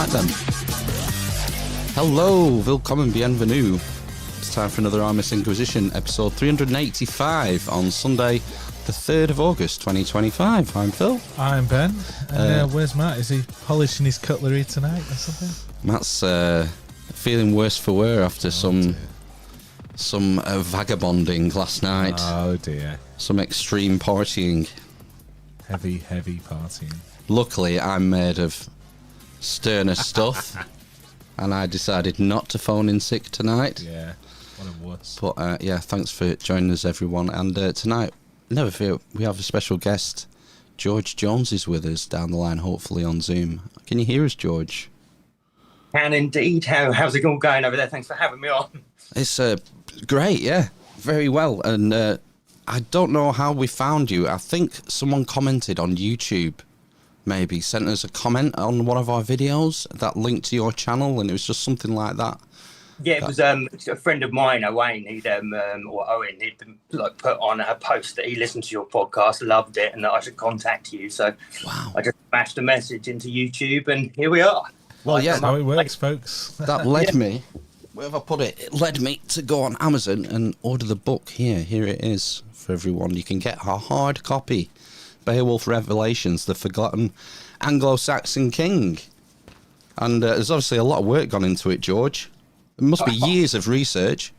Right then. Hello, willkommen, bienvenue. It's time for another Amish Inquisition, episode 385 on Sunday, the 3rd of August, 2025. I'm Phil. I'm Ben. And where's Matt? Is he polishing his cutlery tonight or something? Matt's feeling worse for wear after some vagabonding last night. Oh dear. Some extreme partying. Heavy partying. Luckily, I'm made of sterner stuff, and I decided not to phone in sick tonight. Yeah, what a wuss. But yeah, thanks for joining us, everyone. And tonight, never fear, we have a special guest. George Jones is with us down the line, hopefully on Zoom. Can you hear us, George? Can indeed. How's it all going over there? Thanks for having me on. It's great, yeah, very well. And I don't know how we found you. I think someone commented on YouTube. Maybe sent us a comment on one of our videos that linked to your channel, and it was just something like that. Yeah, it was a friend of mine, Owen. He'd like put on a post that he listened to your podcast, loved it, and that I should contact you. So Wow. I just smashed a message into YouTube, and here we are. Well, yeah, That's how it works, folks. that led me. Where have I put it? It led me to go on Amazon and order the book here. Here it is for everyone. You can get a hard copy. Beowulf Revelations, the Forgotten Anglo-Saxon King. And there's obviously a lot of work gone into it, George. It must be years of research.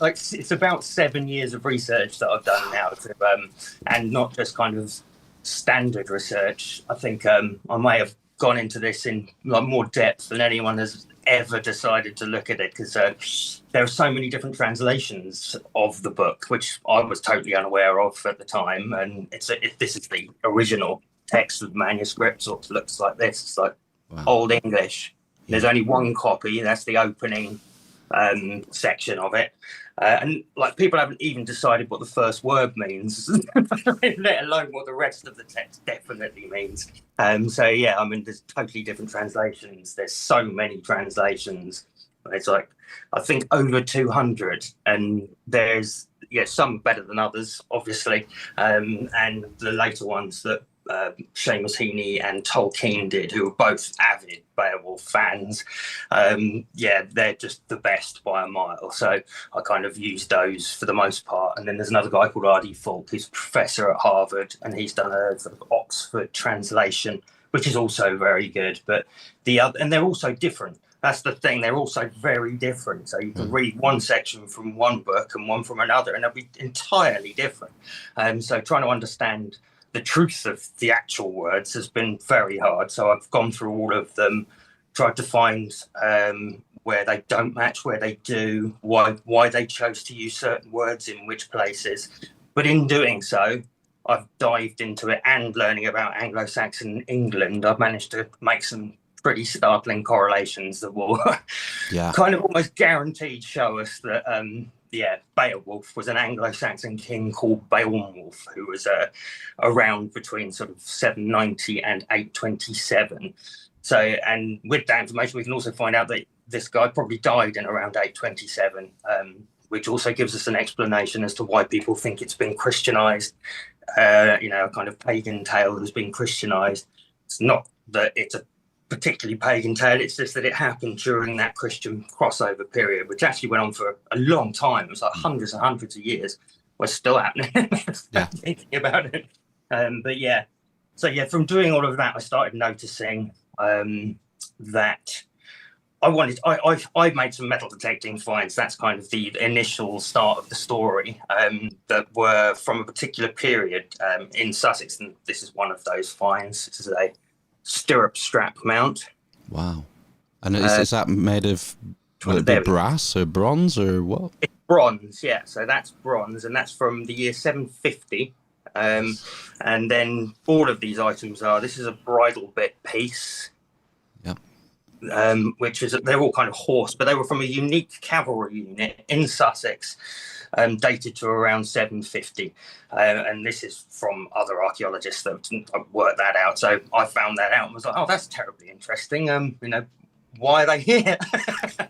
Like it's about 7 years of research that I've done now, and not just kind of standard research. I think I may have gone into this in like more depth than anyone has ever decided to look at it, because there are so many different translations of the book, which I was totally unaware of at the time. And this is the original text of the manuscript, sort of looks like this. It's like Old English. There's only one copy. That's the opening section of it. And like people haven't even decided what the first word means, let alone what the rest of the text definitely means. So yeah, I mean, there's totally different translations. There's so many translations. It's like, I think over 200, and there's some better than others, obviously, and the later ones that Seamus Heaney and Tolkien did, who were both avid Beowulf fans. They're just the best by a mile. So I kind of used those for the most part. And then there's another guy called R.D. Falk, who's a professor at Harvard, and he's done a sort of Oxford translation, which is also very good. But and they're also different. That's the thing. They're also very different. So you can read one section from one book and one from another, and they'll be entirely different. So trying to understand the truth of the actual words has been very hard. So I've gone through all of them, tried to find where they don't match, where they do, why they chose to use certain words in which places. But in doing so, I've dived into it, and learning about Anglo-Saxon England, I've managed to make some pretty startling correlations that will kind of almost guaranteed show us that Beowulf was an Anglo-Saxon king called Beowulf, who was around between sort of 790 and 827. So, and with that information, we can also find out that this guy probably died in around 827, which also gives us an explanation as to why people think it's been Christianized, a kind of pagan tale has been Christianized. It's not that it's a particularly pagan tale, it's just that it happened during that Christian crossover period, which actually went on for a long time. It was like hundreds and hundreds of years. Was still happening. Thinking about it. From doing all of that, I started noticing that I made some metal detecting finds. That's kind of the initial start of the story, that were from a particular period in Sussex, and this is one of those finds. This is a stirrup strap mount. Wow. And is that made of, will it be brass or bronze or what? It's bronze, yeah. So that's bronze, and that's from the year 750. And then all of these items this is a bridle bit piece. Yep. Which is, they're all kind of horse, but they were from a unique cavalry unit in Sussex, dated to around 750. And this is from other archaeologists that worked that out. So I found that out and was like, oh, that's terribly interesting. Why are they here?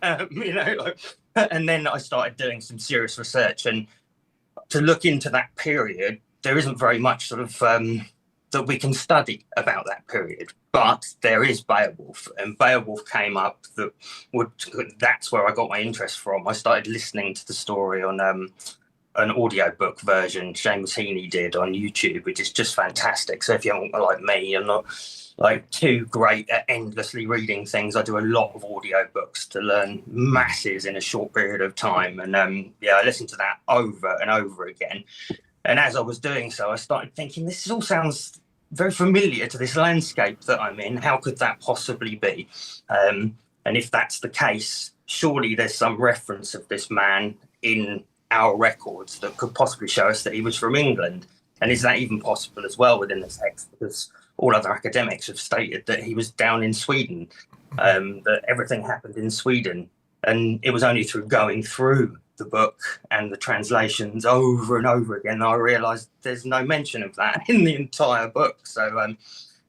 And then I started doing some serious research, and to look into that period, there isn't very much sort of that we can study about that period. But there is Beowulf, and Beowulf came up. That's where I got my interest from. I started listening to the story on an audiobook version Seamus Heaney did on YouTube, which is just fantastic. So if you're like me, you're not like too great at endlessly reading things, I do a lot of audiobooks to learn masses in a short period of time. And I listened to that over and over again. And as I was doing so, I started thinking, this all sounds very familiar to this landscape that I'm in. How could that possibly be? And if that's the case, surely there's some reference of this man in our records that could possibly show us that he was from England. And is that even possible as well within the text? Because all other academics have stated that he was down in Sweden, that everything happened in Sweden. And it was only through going through the book and the translations over and over again I realised there's no mention of that in the entire book. So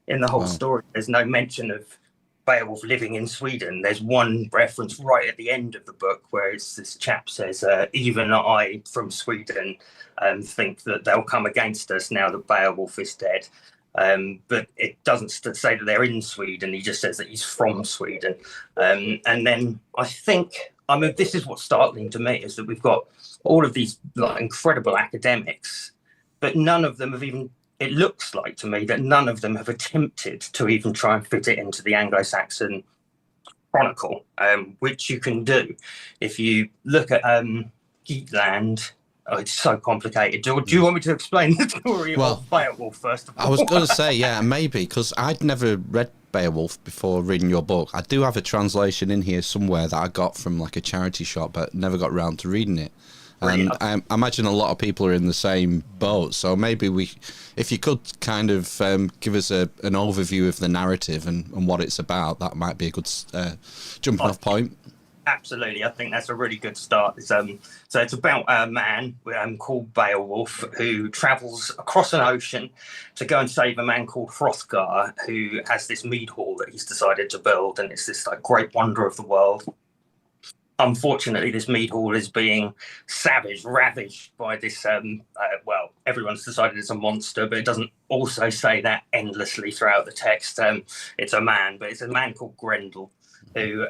in the whole story, there's no mention of Beowulf living in Sweden. There's one reference right at the end of the book where this chap says, even I from Sweden think that they'll come against us now that Beowulf is dead. But it doesn't say that they're in Sweden. He just says that he's from Sweden. And then this is what's startling to me, is that we've got all of these like incredible academics, but none of them have even, it looks like to me that none of them have attempted to even try and fit it into the Anglo-Saxon Chronicle, which you can do. If you look at Geatland, it's so complicated. Do you want me to explain the story of Beowulf first of all? I was going to say, yeah, maybe, because I'd never read Beowulf before reading your book. I do have a translation in here somewhere that I got from like a charity shop, but never got around to reading it. And I imagine a lot of people are in the same boat. So maybe if you could kind of give us an overview of the narrative and what it's about, that might be a good jumping off point. Absolutely, I think that's a really good start. So it's about a man called Beowulf who travels across an ocean to go and save a man called Hrothgar, who has this mead hall that he's decided to build, and it's this like great wonder of the world. Unfortunately, this mead hall is being ravaged by this, everyone's decided it's a monster, but it doesn't also say that endlessly throughout the text. It's a man, but it's a man called Grendel, who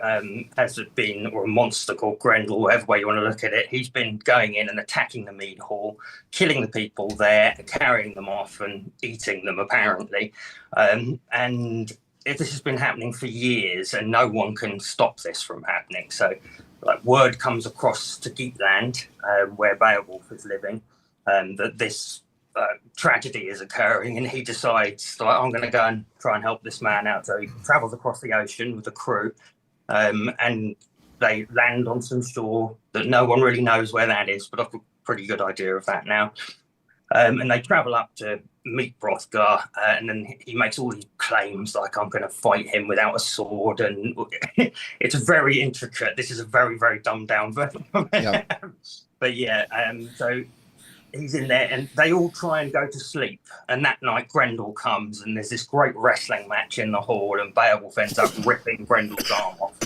has been, or a monster called Grendel, whatever way you want to look at it. He's been going in and attacking the mead hall, killing the people there, carrying them off and eating them, apparently. And this has been happening for years, and no one can stop this from happening. So like word comes across to Geatland, where Beowulf is living, that this tragedy is occurring, and he decides, like, I'm going to go and try and help this man out. So he travels across the ocean with a crew, and they land on some shore that no one really knows where that is, but I've got a pretty good idea of that now. And they travel up to meet Hrothgar, and then he makes all these claims like, I'm going to fight him without a sword, and it's very intricate. This is a very, very dumbed down version of it. Yeah. But so he's in there, and they all try and go to sleep. And that night, Grendel comes, and there's this great wrestling match in the hall, and Beowulf ends up ripping Grendel's arm off,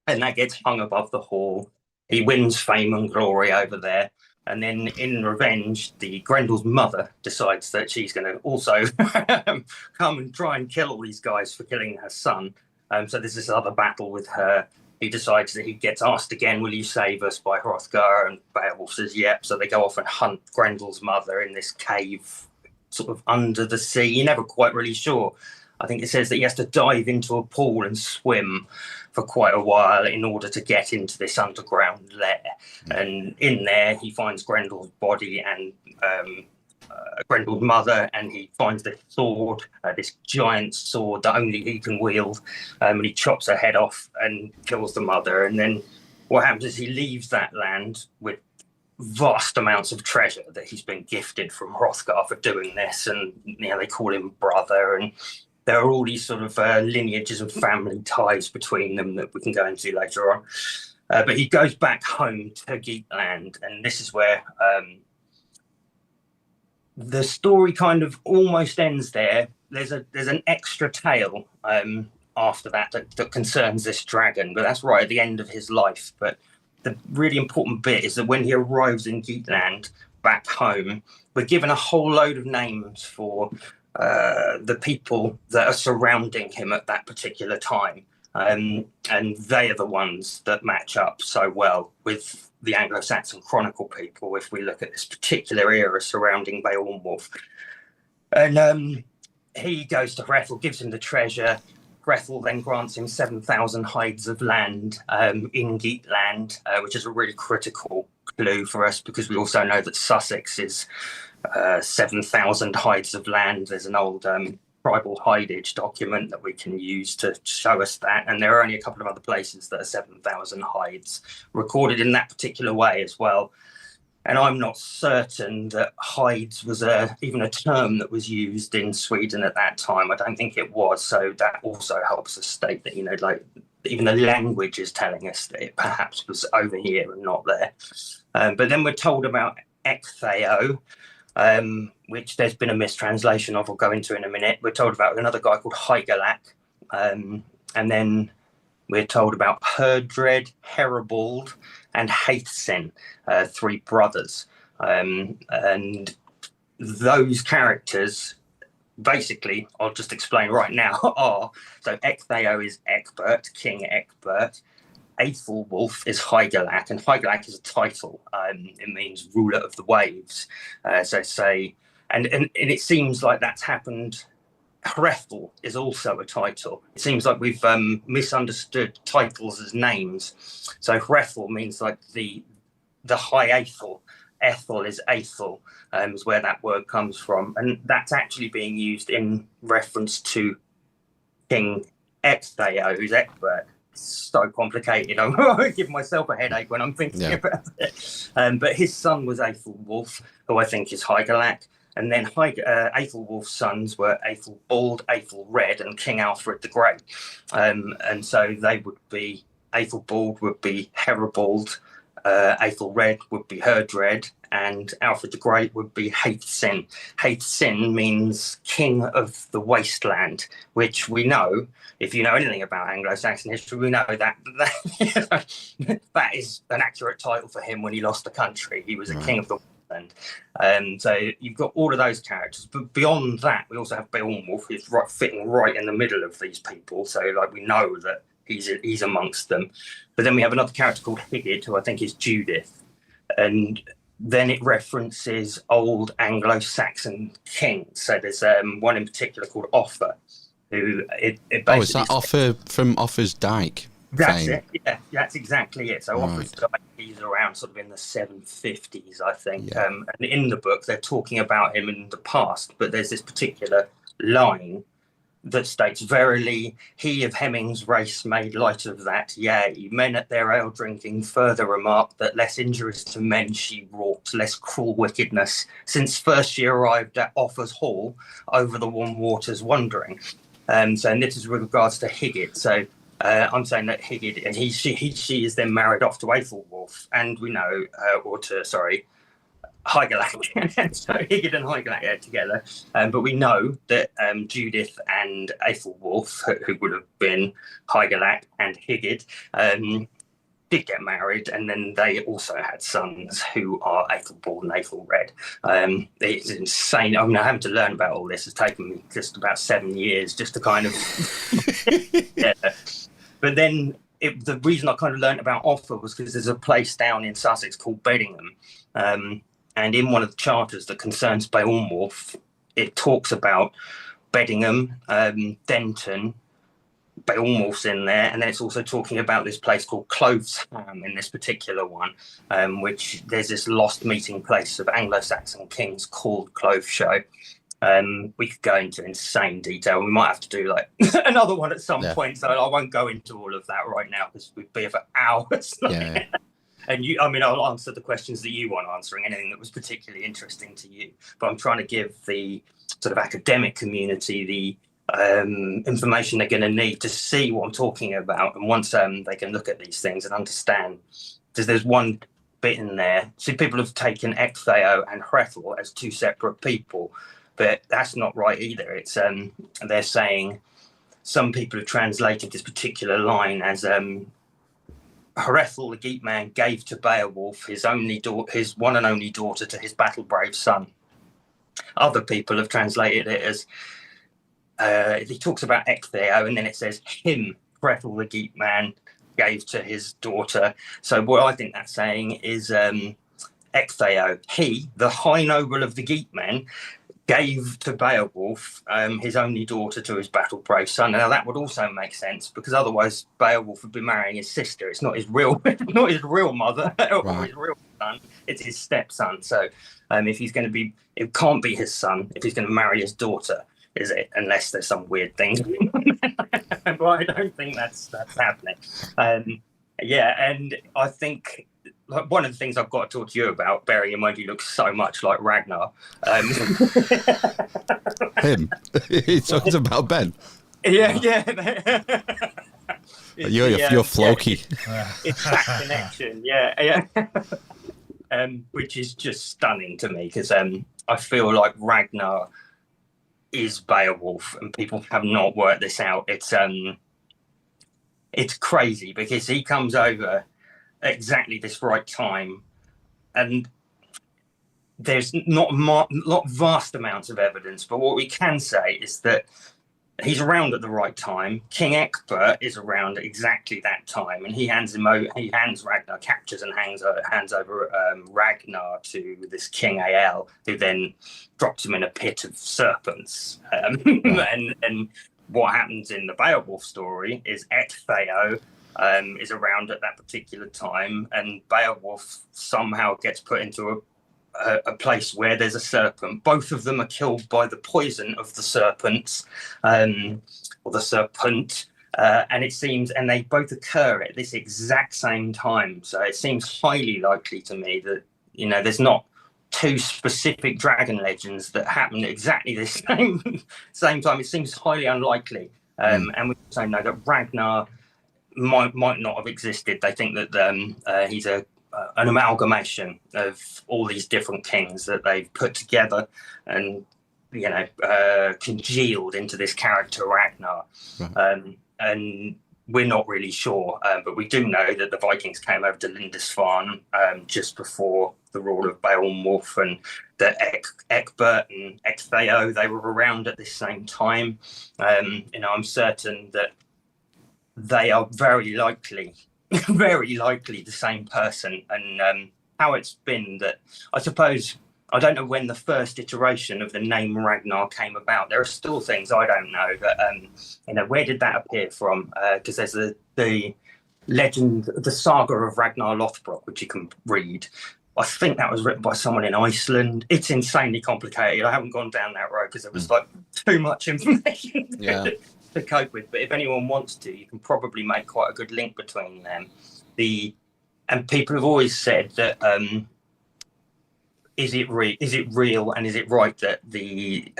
and that gets hung above the hall. He wins fame and glory over there. And then in revenge, Grendel's mother decides that she's going to also come and try and kill all these guys for killing her son. So there's this other battle with her. He decides that he gets asked again, will you save us, by Hrothgar? And Beowulf says, yep. So they go off and hunt Grendel's mother in this cave sort of under the sea. You're never quite really sure. I think it says that he has to dive into a pool and swim for quite a while in order to get into this underground lair. And in there, he finds Grendel's body and Grendel's mother, and he finds this sword, this giant sword that only he can wield, and he chops her head off and kills the mother. And then what happens is he leaves that land with vast amounts of treasure that he's been gifted from Hrothgar for doing this, and they call him brother, and there are all these sort of lineages and family ties between them that we can go into later on. But he goes back home to Geatland, and this is where the story kind of almost ends there. There's an extra tale after that concerns this dragon, but that's right at the end of his life. But the really important bit is that when he arrives in Geatland back home, we're given a whole load of names for the people that are surrounding him at that particular time. And they are the ones that match up so well with the Anglo-Saxon Chronicle people if we look at this particular era surrounding Beowulf. And he goes to Hrethel, gives him the treasure. Hrethel then grants him 7,000 hides of land in Geatland, which is a really critical clue for us because we also know that Sussex is 7,000 hides of land. There's an old tribal hidage document that we can use to show us that, and there are only a couple of other places that are 7,000 hides recorded in that particular way as well. And I'm not certain that hides was even a term that was used in Sweden at that time. I don't think it was. So that also helps us state that, like even the language is telling us that it perhaps was over here and not there. But then we're told about Ectheo, which there's been a mistranslation of, we'll go into in a minute. We're told about another guy called Hygelac, and then we're told about Herdred, Heribald, and Haethcyn, 3 brothers. And those characters, basically, I'll just explain right now, are, so Ectheo is Ecbert, King Ecbert. Aethelwulf is Hygelac, and Hygelac is a title. It means ruler of the waves. And it seems like that's happened. Hrethel is also a title. It seems like we've misunderstood titles as names. So Hrethel means like the high Aethel. Ethel is Aethel, is where that word comes from, and that's actually being used in reference to King Ectheo, who's Ecbert. So complicated. I'm giving myself a headache when I'm thinking about it. But his son was Aethelwulf, who I think is Hygelac. And then Aethelwulf's sons were Aethelbald, Aethelred, and King Alfred the Great. And so they would be, Aethelbald would be Heribald, Aethelred would be Herdred, and Alfred the Great would be Haethcyn. Haethcyn means king of the wasteland, which we know, if you know anything about Anglo-Saxon history, we know that that is an accurate title for him when he lost the country. He was a king of the wasteland. So you've got all of those characters. But beyond that, we also have Beowulf, who's fitting right in the middle of these people. So like we know that he's amongst them. But then we have another character called Hygd, who I think is Judith. And then it references old Anglo-Saxon kings. So there's one in particular called Offa, who it basically... is that Offa from Offa's Dyke? That's it. Yeah, that's exactly it. So Offa's Dyke, he's around sort of in the 750s, I think. Yeah. And in the book, they're talking about him in the past, but there's this particular line that states, "Verily, he of Hemming's race made light of that. Yea, men at their ale drinking further remarked that less injuries to men she wrought, less cruel wickedness, since first she arrived at Offa's hall over the warm waters wandering." And this is with regards to Hygd. So I'm saying that Hygd, and she is then married off to Aethelwulf, and we know, Hygelac. So Hygd and Hygelac are together. But we know that Judith and Aethelwulf, who would have been Hygelac and Hygd, did get married, and then they also had sons who are Aethelbald and Aethelred. It's insane. I mean, having to learn about all this has taken me just about 7 years just to kind of... yeah. But then the reason I kind of learned about Offa was because there's a place down in Sussex called Beddingham. And in one of the charters that concerns Beowulf, it talks about Beddingham, Denton, Beowulf's in there, and then it's also talking about this place called Clofesho in this particular one, which there's this lost meeting place of Anglo-Saxon kings called Clofesho. We could go into insane detail. We might have to do like another one at some point, so I won't go into all of that right now because we'd be here for hours. Yeah. And I'll answer the questions that you want answering, anything that was particularly interesting to you. But I'm trying to give the sort of academic community the information they're going to need to see what I'm talking about. And once they can look at these things and understand, because there's one bit in there. See, people have taken Ectheo and Hrethel as 2 separate people, but that's not right either. It's they're saying some people have translated this particular line as Hrethel, the Geatman, gave to Beowulf his one and only daughter to his battle-brave son. Other people have translated it as he talks about Ectheo, and then it says him, Brethel the Geat Man, gave to his daughter. So what I think that's saying is Ectheo, he, the high noble of the Geat Men, gave to Beowulf his only daughter to his battle-brave son. Now that would also make sense, because otherwise Beowulf would be marrying his sister. It's not his real, not his real mother or his real son. It's his stepson. So if he's going to be, it can't be his son if he's going to marry his daughter, is it? Unless there's some weird thing. But I don't think that's happening. And I think. Like, one of the things I've got to talk to you about, bearing in mind you look so much like Ragnar. Him? He talks about Ben. Yeah. You're Floki. It's that connection, yeah. Which is just stunning to me, because I feel like Ragnar is Beowulf, and people have not worked this out. It's crazy, because he comes over exactly this right time, and there's not vast amounts of evidence, but what we can say is that he's around at the right time. King Ecbert is around at exactly that time, and he hands Ragnar, captures and hands over Ragnar to this King Ael, who then drops him in a pit of serpents. And what happens in the Beowulf story is Ectheo is around at that particular time, and Beowulf somehow gets put into a place where there's a serpent. Both of them are killed by the poison of the serpents, or the serpent, and they both occur at this exact same time. So it seems highly likely to me that, there's not two specific dragon legends that happen at exactly the same time. It seems highly unlikely, and we also know that Ragnar might not have existed. They think that he's an amalgamation of all these different kings that they've put together and congealed into this character Ragnar. Right. And we're not really sure, but we do know that the Vikings came over to Lindisfarne just before the rule of Beowulf, and that Ecbert and Ectheo, they were around at this same time. I'm certain that they are very likely the same person. And how it's been that, I suppose, I don't know when the first iteration of the name Ragnar came about. There are still things I don't know, but where did that appear from? Because there's the legend, the saga of Ragnar Lothbrok, which you can read. I think that was written by someone in Iceland. It's insanely complicated. I haven't gone down that road because it was like too much information. Yeah. To cope with, but if anyone wants to, you can probably make quite a good link between them. And people have always said that is it real and is it right that the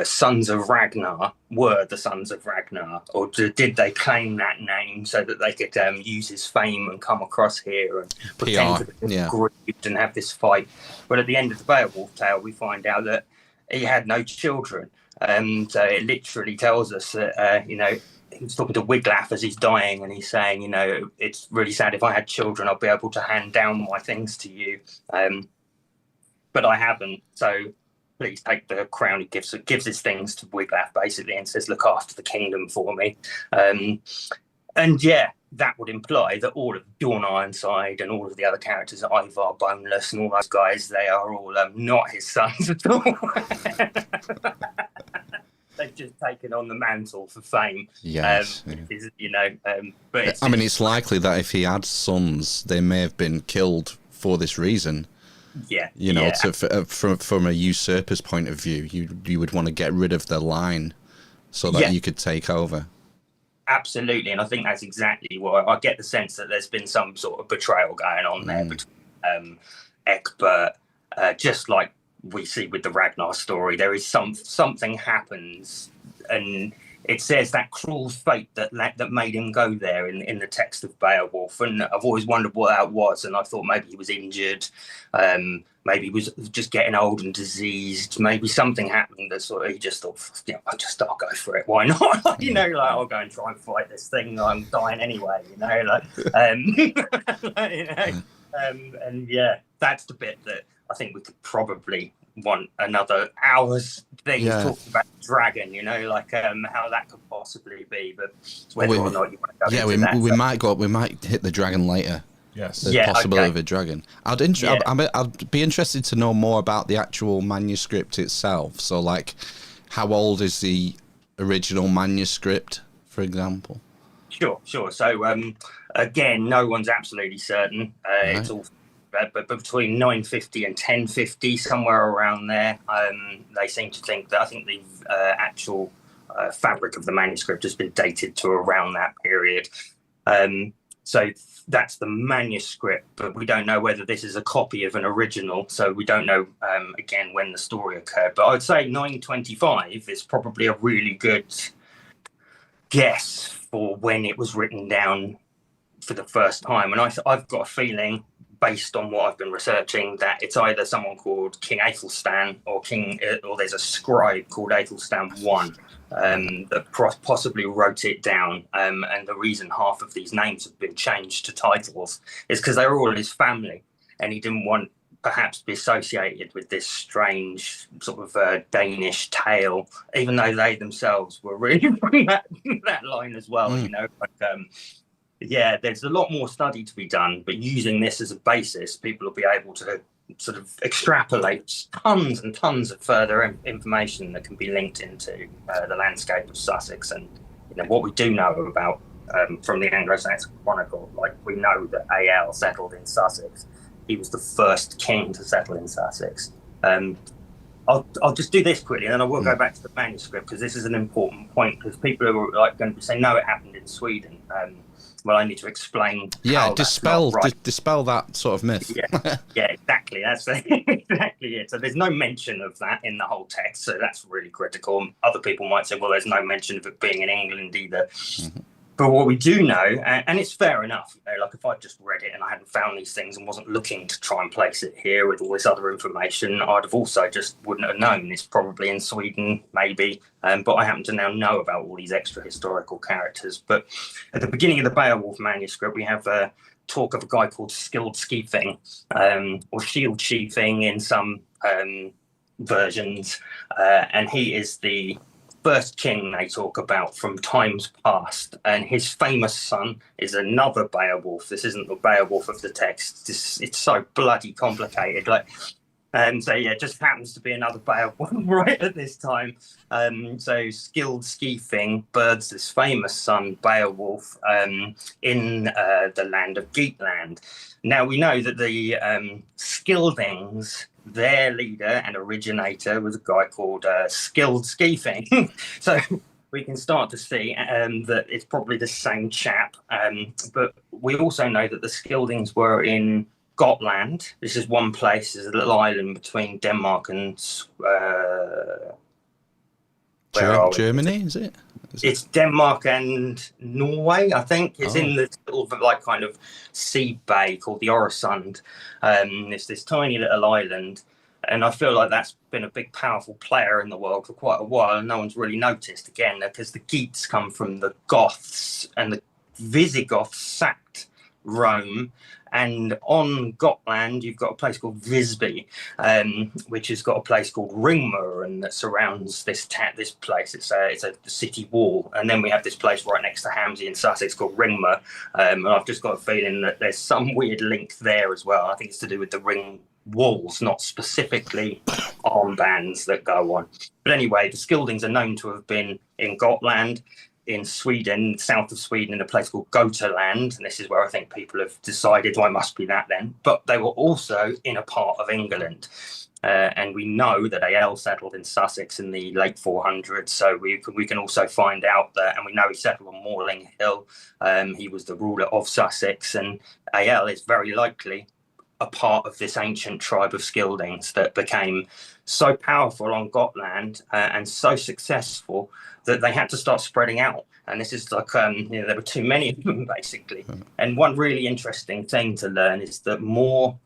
sons of Ragnar were the sons of Ragnar, or did they claim that name so that they could use his fame and come across here and pretend to be grieved and have this fight? But at the end of the Beowulf tale, we find out that he had no children. So it literally tells us that, he's talking to Wiglaf as he's dying, and he's saying, it's really sad. If I had children, I'd be able to hand down my things to you. But I haven't. So please take the crown. He gives his things to Wiglaf, basically, and says, look after the kingdom for me. And yeah, that would imply that all of Dawn Ironside and all of the other characters, Ivar Boneless and all those guys, they are all not his sons at all. They've just taken on the mantle for fame. Yes. But it's likely that if he had sons, they may have been killed for this reason. Yeah. From a usurper's point of view, you would want to get rid of the line so that you could take over. Absolutely, and I think that's exactly what I get the sense that there's been some sort of betrayal going on there between Ecbert, just like we see with the Ragnar story. There is something happens, and it says that cruel fate that made him go there in the text of Beowulf. And I've always wondered what that was, and I thought maybe he was injured, maybe he was just getting old and diseased, maybe something happened that sort of he just thought, I'll go for it. Why not? I'll go and try and fight this thing. I'm dying anyway. And yeah, that's the bit that I think we could probably want another hour's thing Yeah. talking about dragon, you know, like how that could possibly be, but it's whether or not you want to go into that. We might go. We might hit the dragon later. Yes. The possibility of a dragon. I'd be interested to know more about the actual manuscript itself. So, like, how old is the original manuscript, for example? Sure. So, again, no one's absolutely certain. Right. It's all, but between 950 and 1050, somewhere around there. They seem to think that, I think the actual fabric of the manuscript has been dated to around that period. So that's the manuscript, but we don't know whether this is a copy of an original. So we don't know, again, when the story occurred. But I'd say 925 is probably a really good guess for when it was written down for the first time. And I've got a feeling, based on what I've been researching, that it's either someone called King Aethelstan or there's a scribe called Aethelstan I that possibly wrote it down. And the reason half of these names have been changed to titles is because they were all his family, and he didn't want perhaps to be associated with this strange sort of Danish tale, even though they themselves were really from that line as well. You know, yeah, there's a lot more study to be done, but using this as a basis, people will be able to sort of extrapolate tons and tons of further information that can be linked into the landscape of Sussex. And you know what we do know about from the Anglo-Saxon Chronicle, like we know that A.L. settled in Sussex. He was the first king to settle in Sussex. I'll just do this quickly, and then I will go back to the manuscript, because this is an important point, because people are like going to be saying, no, it happened in Sweden. Well, I need to explain. Yeah, dispel that sort of myth. Yeah, exactly. That's exactly it. So there's no mention of that in the whole text. So that's really critical. Other people might say, well, there's no mention of it being in England either. Mm-hmm. But what we do know, and it's fair enough, you know, like if I just read it and I hadn't found these things and wasn't looking to try and place it here with all this other information, I'd have also just wouldn't have known. It's probably in Sweden, maybe. But I happen to now know about all these extra historical characters. But at the beginning of the Beowulf manuscript, we have a talk of a guy called Skilled Skeefing, or Shield Chiefing in some versions. And he is the first king they talk about from times past, and his famous son is another Beowulf. This isn't the Beowulf of the text. It's so bloody complicated. So yeah, it just happens to be another Beowulf right at this time. So Skilled Skeefing births this famous son Beowulf in the land of Geatland. Now we know that the Scyldings, their leader and originator, was a guy called Skilled Skeefing. So we can start to see that it's probably the same chap. But we also know that the Scyldings were in Gotland. This is one place. There's a little island between Denmark and Germany, is it? It's Denmark and Norway, I think. It's in this little kind of sea bay called the Øresund. It's this tiny little island, and I feel like that's been a big, powerful player in the world for quite a while, and no one's really noticed, again, because the Geats come from the Goths, and the Visigoths sacked Rome. And on Gotland, you've got a place called Visby, which has got a place called Ringmer, and that surrounds this place. It's a city wall. And then we have this place right next to Hamsey in Sussex called Ringmer. And I've just got a feeling that there's some weird link there as well. I think it's to do with the ring walls, not specifically armbands that go on. But anyway, the Scyldings are known to have been in Gotland, in Sweden, south of Sweden, in a place called Götaland. And this is where I think people have decided, well, it must be that then. But they were also in a part of England. And we know that A.L. settled in Sussex in the late 400s. So we can also find out that, and we know he settled on Morling Hill. He was the ruler of Sussex. And A.L. is very likely a part of this ancient tribe of Scyldings that became so powerful on Gotland and so successful that they had to start spreading out. And this is like, there were too many of them, basically. And one really interesting thing to learn is that more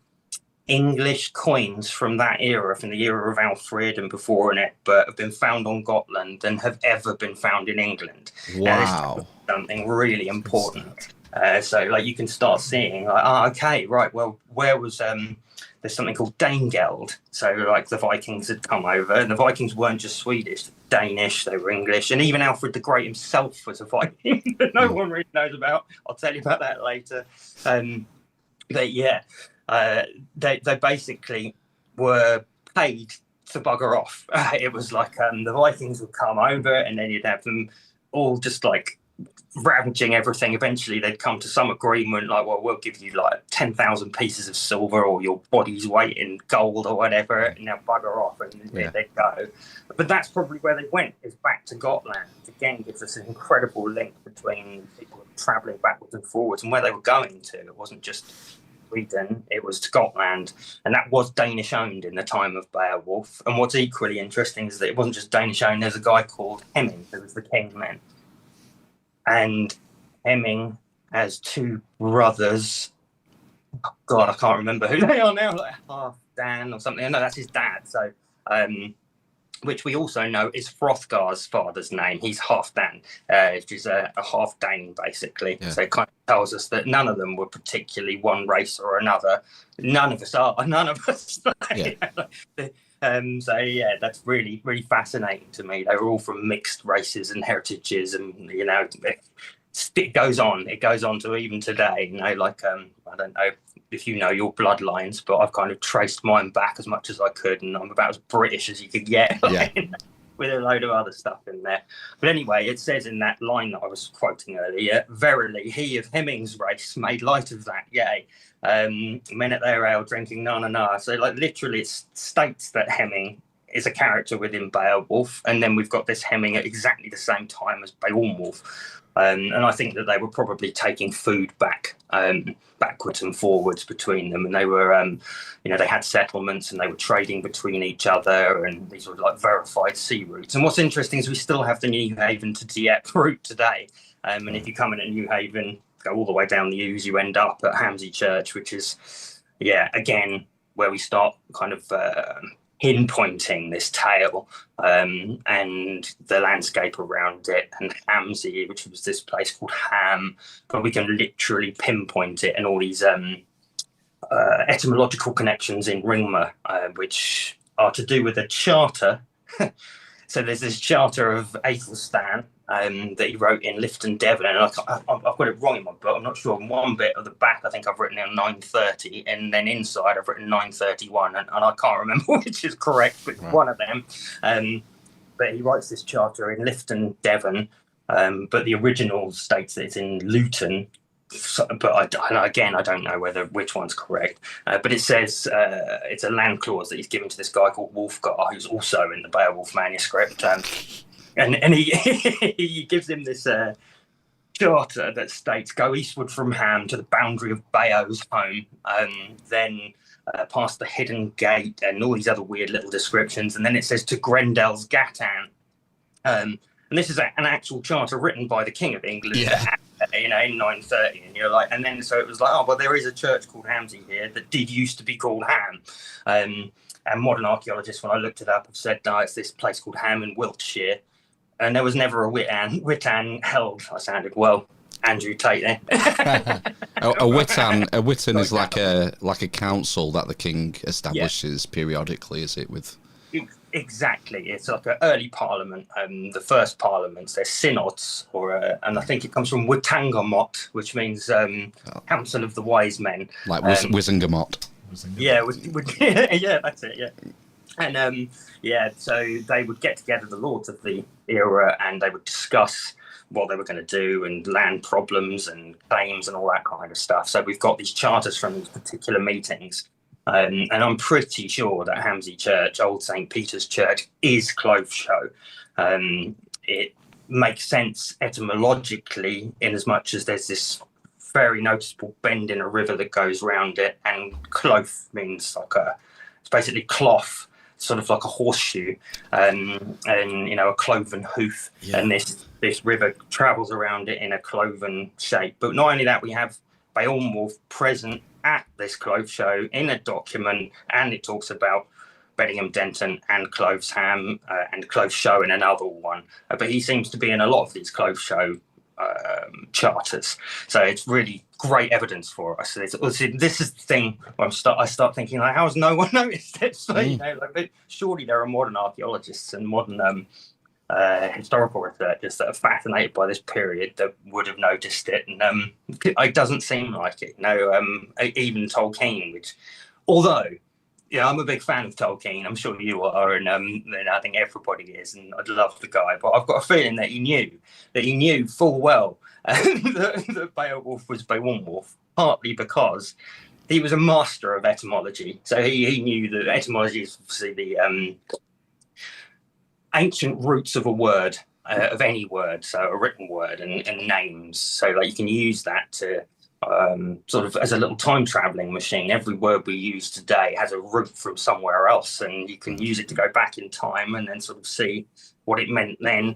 English coins from that era, from the era of Alfred and before and but have been found on Gotland than have ever been found in England. Wow. Something really important. So like you can start seeing like, okay, right, well, where was there's something called Danegeld. So like the Vikings had come over, and the Vikings weren't just Swedish, Danish, they were English, and even Alfred the Great himself was a Viking that no one really knows about. I'll tell you about that later. But yeah, they basically were paid to bugger off. It was like the Vikings would come over, and then you'd have them all just like ravaging everything. Eventually they'd come to some agreement like, well, we'll give you like 10,000 pieces of silver or your body's weight in gold or whatever, and now bugger off, and they'd go. But that's probably where they went, is back to Gotland, which again gives us an incredible link between people travelling backwards and forwards and where they were going to. It wasn't just Sweden, it was Scotland, and that was Danish owned in the time of Beowulf. And what's equally interesting is that it wasn't just Danish owned. There's a guy called Hemming who was the king then. And Hemming has two brothers. Oh God, I can't remember who they are now. Like Half Dan or something. No, that's his dad. So, which we also know is Hrothgar's father's name. He's Half Dan, which is a half Dane basically. Yeah. So it kind of tells us that none of them were particularly one race or another. None of us are. None of us. Yeah. So yeah, that's really, really fascinating to me. They were all from mixed races and heritages, and you know, it goes on. It goes on to even today. You know, like I don't know if you know your bloodlines, but I've kind of traced mine back as much as I could, and I'm about as British as you could get. Yeah. With a load of other stuff in there. But anyway, it says in that line that I was quoting earlier, verily, he of Hemming's race made light of that, yea. Men at their ale drinking na. So like literally it states that Hemming is a character within Beowulf, and then we've got this Hemming at exactly the same time as Beowulf. And I think that they were probably taking food backwards and forwards between them, and they were, you know, they had settlements and they were trading between each other, and these were like verified sea routes. And what's interesting is we still have the New Haven to Dieppe route today, and if you come in at New Haven, go all the way down the Ouse, you end up at Hamsey Church, which is, yeah, again, where we start kind of pinpointing this tale and the landscape around it, and Hamsey, which was this place called Ham, but we can literally pinpoint it, and all these etymological connections in Ringmer, which are to do with a charter. So there's this charter of Aethelstan that he wrote in Lifton, Devon, and I've got it wrong in my book. I'm not sure. In one bit of the back, I think I've written in 930, and then inside I've written 931, and I can't remember which is correct, but right. One of them. But he writes this charter in Lifton, Devon, but the original states that it's in Luton. So, but I don't know which one's correct. But it says it's a land clause that he's given to this guy called Wulfgar, who's also in the Beowulf manuscript. And he he gives him this charter that states, go eastward from Ham to the boundary of Beow's home, then past the hidden gate, and all these other weird little descriptions. And then it says to Grendel's Gatan. And this is an actual charter written by the King of England, in 930. And you're like, and then so it was like, oh, well, there is a church called Hamsey here that did used to be called Ham. And modern archaeologists, when I looked it up, have said, no, it's this place called Ham in Wiltshire. And there was never a Witan held. I sounded well, Andrew Tate there. a Witan is like a council that the king establishes periodically, is it? With exactly, it's like an early parliament. The first parliaments, they're synods, and I think it comes from Witangamot, which means Council of the Wise Men, like Wizengamot. Yeah, yeah, that's it. Yeah. And so they would get together, the lords of the era, and they would discuss what they were going to do and land problems and claims and all that kind of stuff. So we've got these charters from these particular meetings. And I'm pretty sure that Hamsey Church, Old St. Peter's Church, is Clofesho. It makes sense etymologically in as much as there's this very noticeable bend in a river that goes around it, and cloth means it's basically cloth, sort of like a horseshoe, and a cloven hoof, and this river travels around it in a cloven shape. But not only that, we have Beowulf present at this Clofesho in a document, and it talks about Bedingham Denton and Cloves Ham and Clofesho in another one. But he seems to be in a lot of these Clofesho charters. So it's really great evidence for us. This is the thing where I start thinking, like, how has no one noticed it? So, you know, like, surely there are modern archaeologists and modern historical researchers that are fascinated by this period that would have noticed it, and it doesn't seem like it. Even Tolkien, which, although, yeah, I'm a big fan of Tolkien. I'm sure you are, and I think everybody is, and I love the guy. But I've got a feeling that he knew full well that Beowulf was Beowulf, partly because he was a master of etymology. So he knew that etymology is obviously the ancient roots of a word, of any word, so a written word, and names. So like you can use that to sort of as a little time traveling machine. Every word we use today has a root from somewhere else, and you can use it to go back in time and then sort of see what it meant then,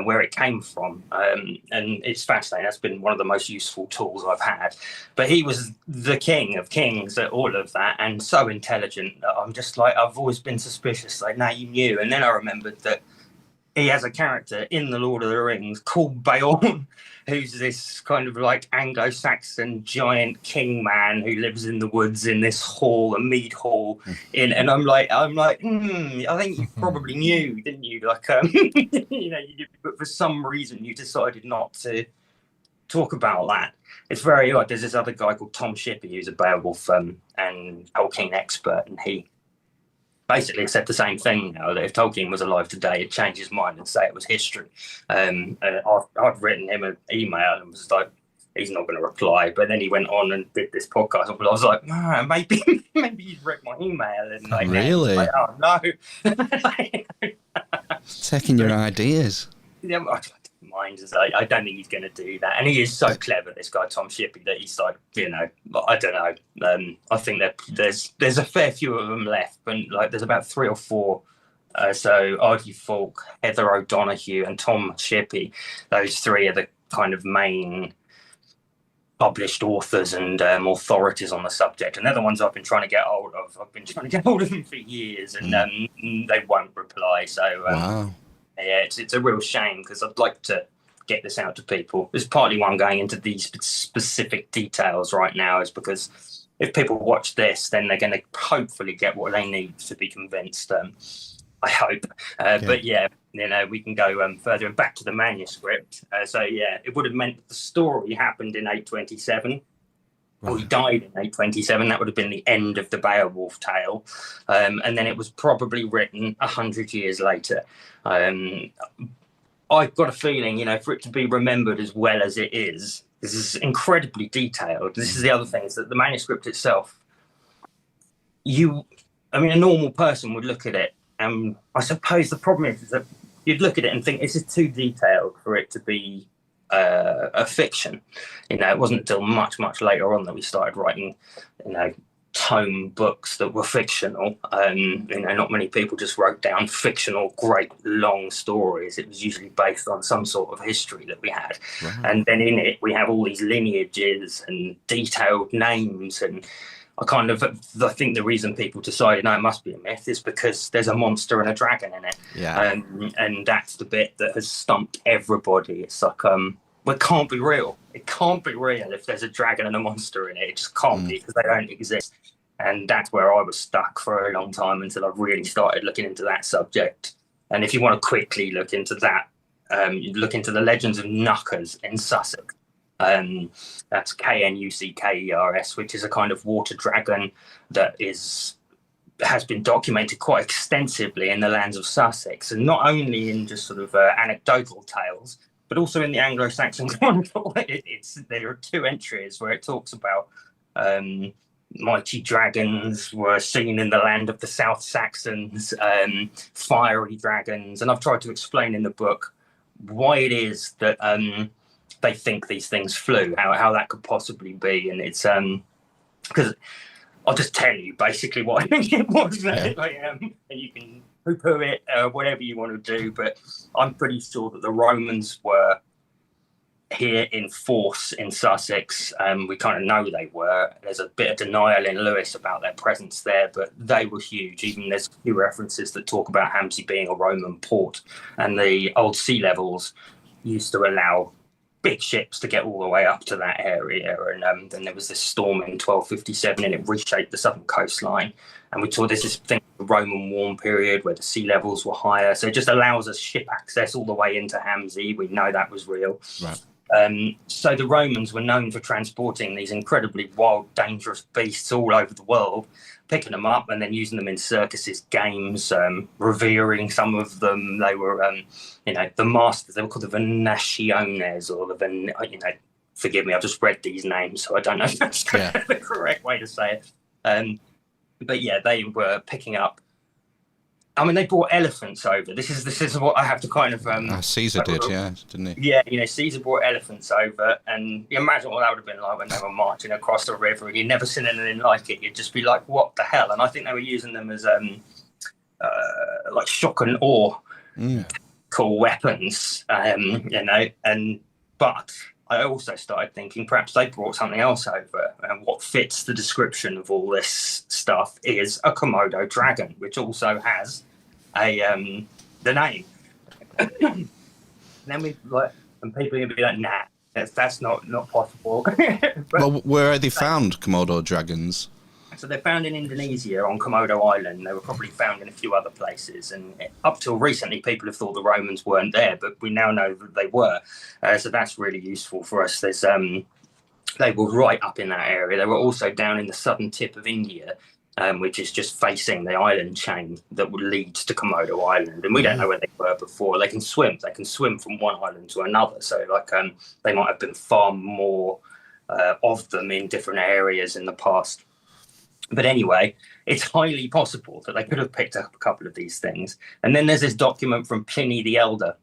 where it came from. And it's fascinating. That's been one of the most useful tools I've had. But he was the king of kings at all of that, and so intelligent that I'm just like, I've always been suspicious. Like, now you knew. And then I remembered that he has a character in the Lord of the Rings called Beorn, who's this kind of like Anglo-Saxon giant king man who lives in the woods in this hall, a mead hall. And I'm like, I think you probably knew, didn't you? Like, you know, but for some reason you decided not to talk about that. It's very odd. There's this other guy called Tom Shippey who's a Beowulf and Tolkien expert, and he basically said the same thing now, that if Tolkien was alive today, he'd change his mind and say it was history. I'd written him an email and was like, he's not going to reply. But then he went on and did this podcast. I was like, maybe he's read my email. And like, really? Like, oh no, taking your ideas. Yeah, I don't mind. I don't think he's going to do that. And he is so clever, this guy Tom Shippey, that he's like, you know, I don't know. I think that there's a fair few of them left, but like there's about 3 or 4. So Archie Falk, Heather O'Donoghue, and Tom Shippey. Those 3 are the kind of main published authors and authorities on the subject, and they're the ones I've been trying to get hold of. I've been trying to get hold of them for years, and they won't reply. So wow. Yeah, it's a real shame, because I'd like to get this out to people. There's partly why I'm going into these specific details right now, is because if people watch this, then they're going to hopefully get what they need to be convinced. I hope. But yeah, you know, we can go further and back to the manuscript. So yeah, it would have meant that the story happened in 827. Right. Or he died in 827. That would have been the end of the Beowulf tale. And then it was probably written 100 years later. I've got a feeling, you know, for it to be remembered as well as it is, this is incredibly detailed. This is the other thing, is that the manuscript itself, a normal person would look at it, and I suppose the problem is that you'd look at it and think, this is too detailed for it to be a fiction. You know, it wasn't until much, much later on that we started writing, you know, tome books that were fictional. You know, not many people just wrote down fictional, great long stories. It was usually based on some sort of history that we had. Right. And then in it, we have all these lineages and detailed names. And I think the reason people decided, no, it must be a myth, is because there's a monster and a dragon in it. Yeah. And that's the bit that has stumped everybody. It's like, well, it can't be real. It can't be real if there's a dragon and a monster in it. It just can't be, because they don't exist. And that's where I was stuck for a long time, until I really started looking into that subject. And if you want to quickly look into that, you look into the legends of Knuckers in Sussex. That's Knuckers, which is a kind of water dragon that has been documented quite extensively in the lands of Sussex, and not only in just sort of anecdotal tales, but also in the Anglo-Saxon Chronicle. There are 2 entries where it talks about mighty dragons were seen in the land of the South Saxons, fiery dragons, and I've tried to explain in the book why it is that they think these things flew, how that could possibly be. And it's because I'll just tell you basically what I think it was. Yeah. And you can poo-poo it, whatever you want to do, but I'm pretty sure that the Romans were here in force in Sussex. We kind of know they were. There's a bit of denial in Lewis about their presence there, but they were huge. Even there's a few references that talk about Hampstead being a Roman port, and the old sea levels used to allow big ships to get all the way up to that area. And then there was this storm in 1257 and it reshaped the southern coastline. And we saw this thing, the Roman warm period, where the sea levels were higher. So it just allows us ship access all the way into Hamsey. We know that was real. Right. So the Romans were known for transporting these incredibly wild, dangerous beasts all over the world, picking them up and then using them in circuses, games, revering some of them. They were, the masters. They were called the Venationes, or forgive me, I've just read these names, so I don't know if that's the correct way to say it. But yeah, they were picking up. I mean, they brought elephants over. This is what I have to kind of. Caesar did, didn't he? Yeah, Caesar brought elephants over, and you imagine what that would have been like when they were marching across the river, and you'd never seen anything like it. You'd just be like, "What the hell?" And I think they were using them as like shock and awe, cool weapons, but I also started thinking perhaps they brought something else over, and what fits the description of all this stuff is a Komodo dragon, which also has the name. And then and people are gonna be like, "Nah, that's not possible." Well, where are they found, Komodo dragons? So they're found in Indonesia on Komodo Island. They were probably found in a few other places. And up till recently, people have thought the Romans weren't there, but we now know that they were. So that's really useful for us. They were right up in that area. They were also down in the southern tip of India, which is just facing the island chain that leads to Komodo Island. And we don't know where they were before. They can swim. They can swim from one island to another. So they might have been far more of them in different areas in the past. But anyway, it's highly possible that they could have picked up a couple of these things. And then there's this document from Pliny the Elder,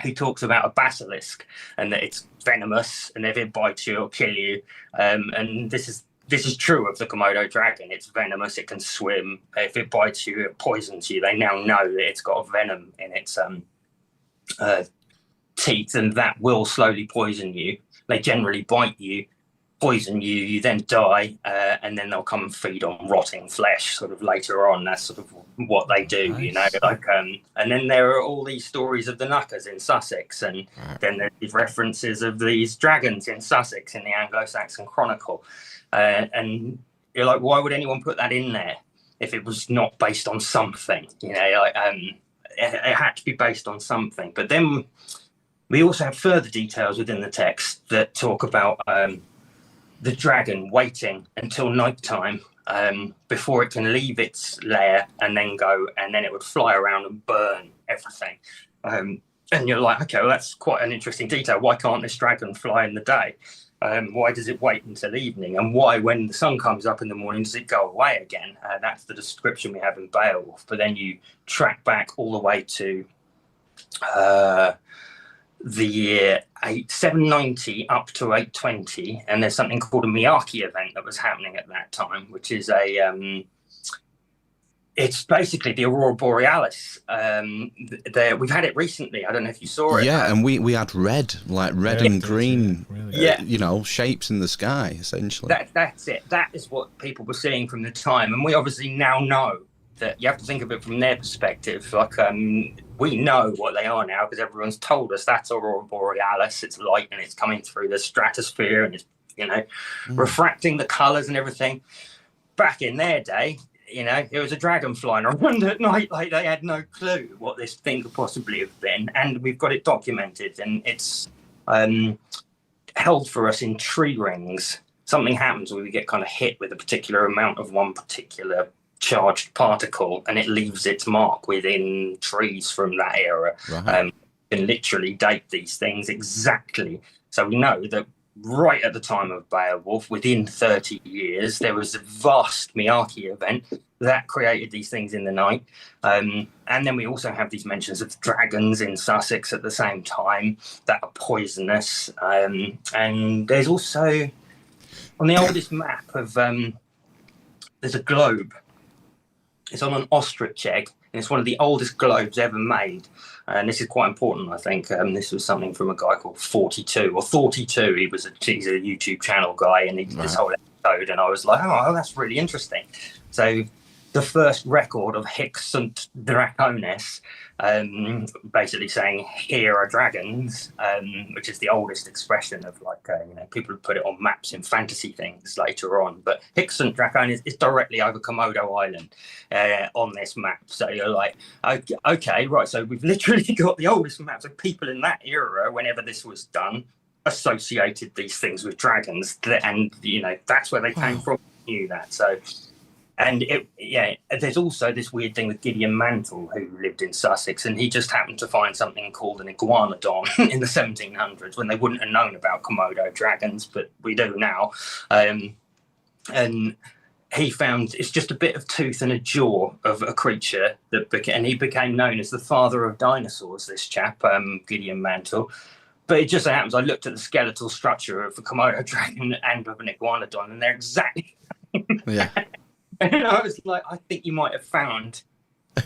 who talks about a basilisk and that it's venomous, and if it bites you, it'll kill you. And this is true of the Komodo dragon. It's venomous. It can swim. If it bites you, it poisons you. They now know that it's got venom in its teeth, and that will slowly poison you. They generally bite you, poison you, you then die, and then they'll come and feed on rotting flesh sort of later on. That's sort of what they do, nice. And then there are all these stories of the knackers in Sussex, and then there's these references of these dragons in Sussex in the Anglo-Saxon Chronicle, and you're like, why would anyone put that in there if it was not based on something? It had to be based on something. But then we also have further details within the text that talk about the dragon waiting until nighttime before it can leave its lair and then it would fly around and burn everything. And you're like, okay, well, that's quite an interesting detail. Why can't this dragon fly in the day? Why does it wait until evening? And why, when the sun comes up in the morning, does it go away again? That's the description we have in Beowulf. But then you track back all the way to the year 790 up to 820, and there's something called a Miyake event that was happening at that time, which is it's basically the Aurora Borealis. We've had it recently. I don't know if you saw it. Yeah, and we had red and green, really shapes in the sky, essentially. That's it. That is what people were seeing from the time, and we obviously now know that. You have to think of it from their perspective. We know what they are now because everyone's told us that's Aurora Borealis. It's light and it's coming through the stratosphere and it's, refracting the colours and everything. Back in their day, it was a dragon flying around at night. Like, they had no clue what this thing could possibly have been. And we've got it documented, and it's held for us in tree rings. Something happens where we get kind of hit with a particular amount of one particular charged particle, and it leaves its mark within trees from that era. Right. And literally date these things exactly. So we know that right at the time of Beowulf, within 30 years, there was a vast Miyake event that created these things in the night. And then we also have these mentions of dragons in Sussex at the same time that are poisonous. And there's also, on the oldest map of, there's a globe. It's on an ostrich egg, and it's one of the oldest globes ever made. And this is quite important, I think. This was something from a guy called 42 or 42. He's a YouTube channel guy, and he did this whole episode, and I was like, oh, that's really interesting. So the first record of Hic sunt dracones, basically saying here are dragons, which is the oldest expression of like people have put it on maps in fantasy things later on. But Hic sunt dracones is directly over Komodo Island on this map. So you're like, okay, right. So we've literally got the oldest maps of people in that era, whenever this was done, associated these things with dragons, and that's where they came from. Knew that. So. And there's also this weird thing with Gideon Mantle, who lived in Sussex, and he just happened to find something called an iguanodon in the 1700s, when they wouldn't have known about Komodo dragons, but we do now. And he found it's just a bit of tooth and a jaw of a creature and he became known as the father of dinosaurs. This chap, Gideon Mantle. But it just so happens I looked at the skeletal structure of a Komodo dragon and of an iguanodon, and they're exactly. Yeah. And I was like, I think you might have found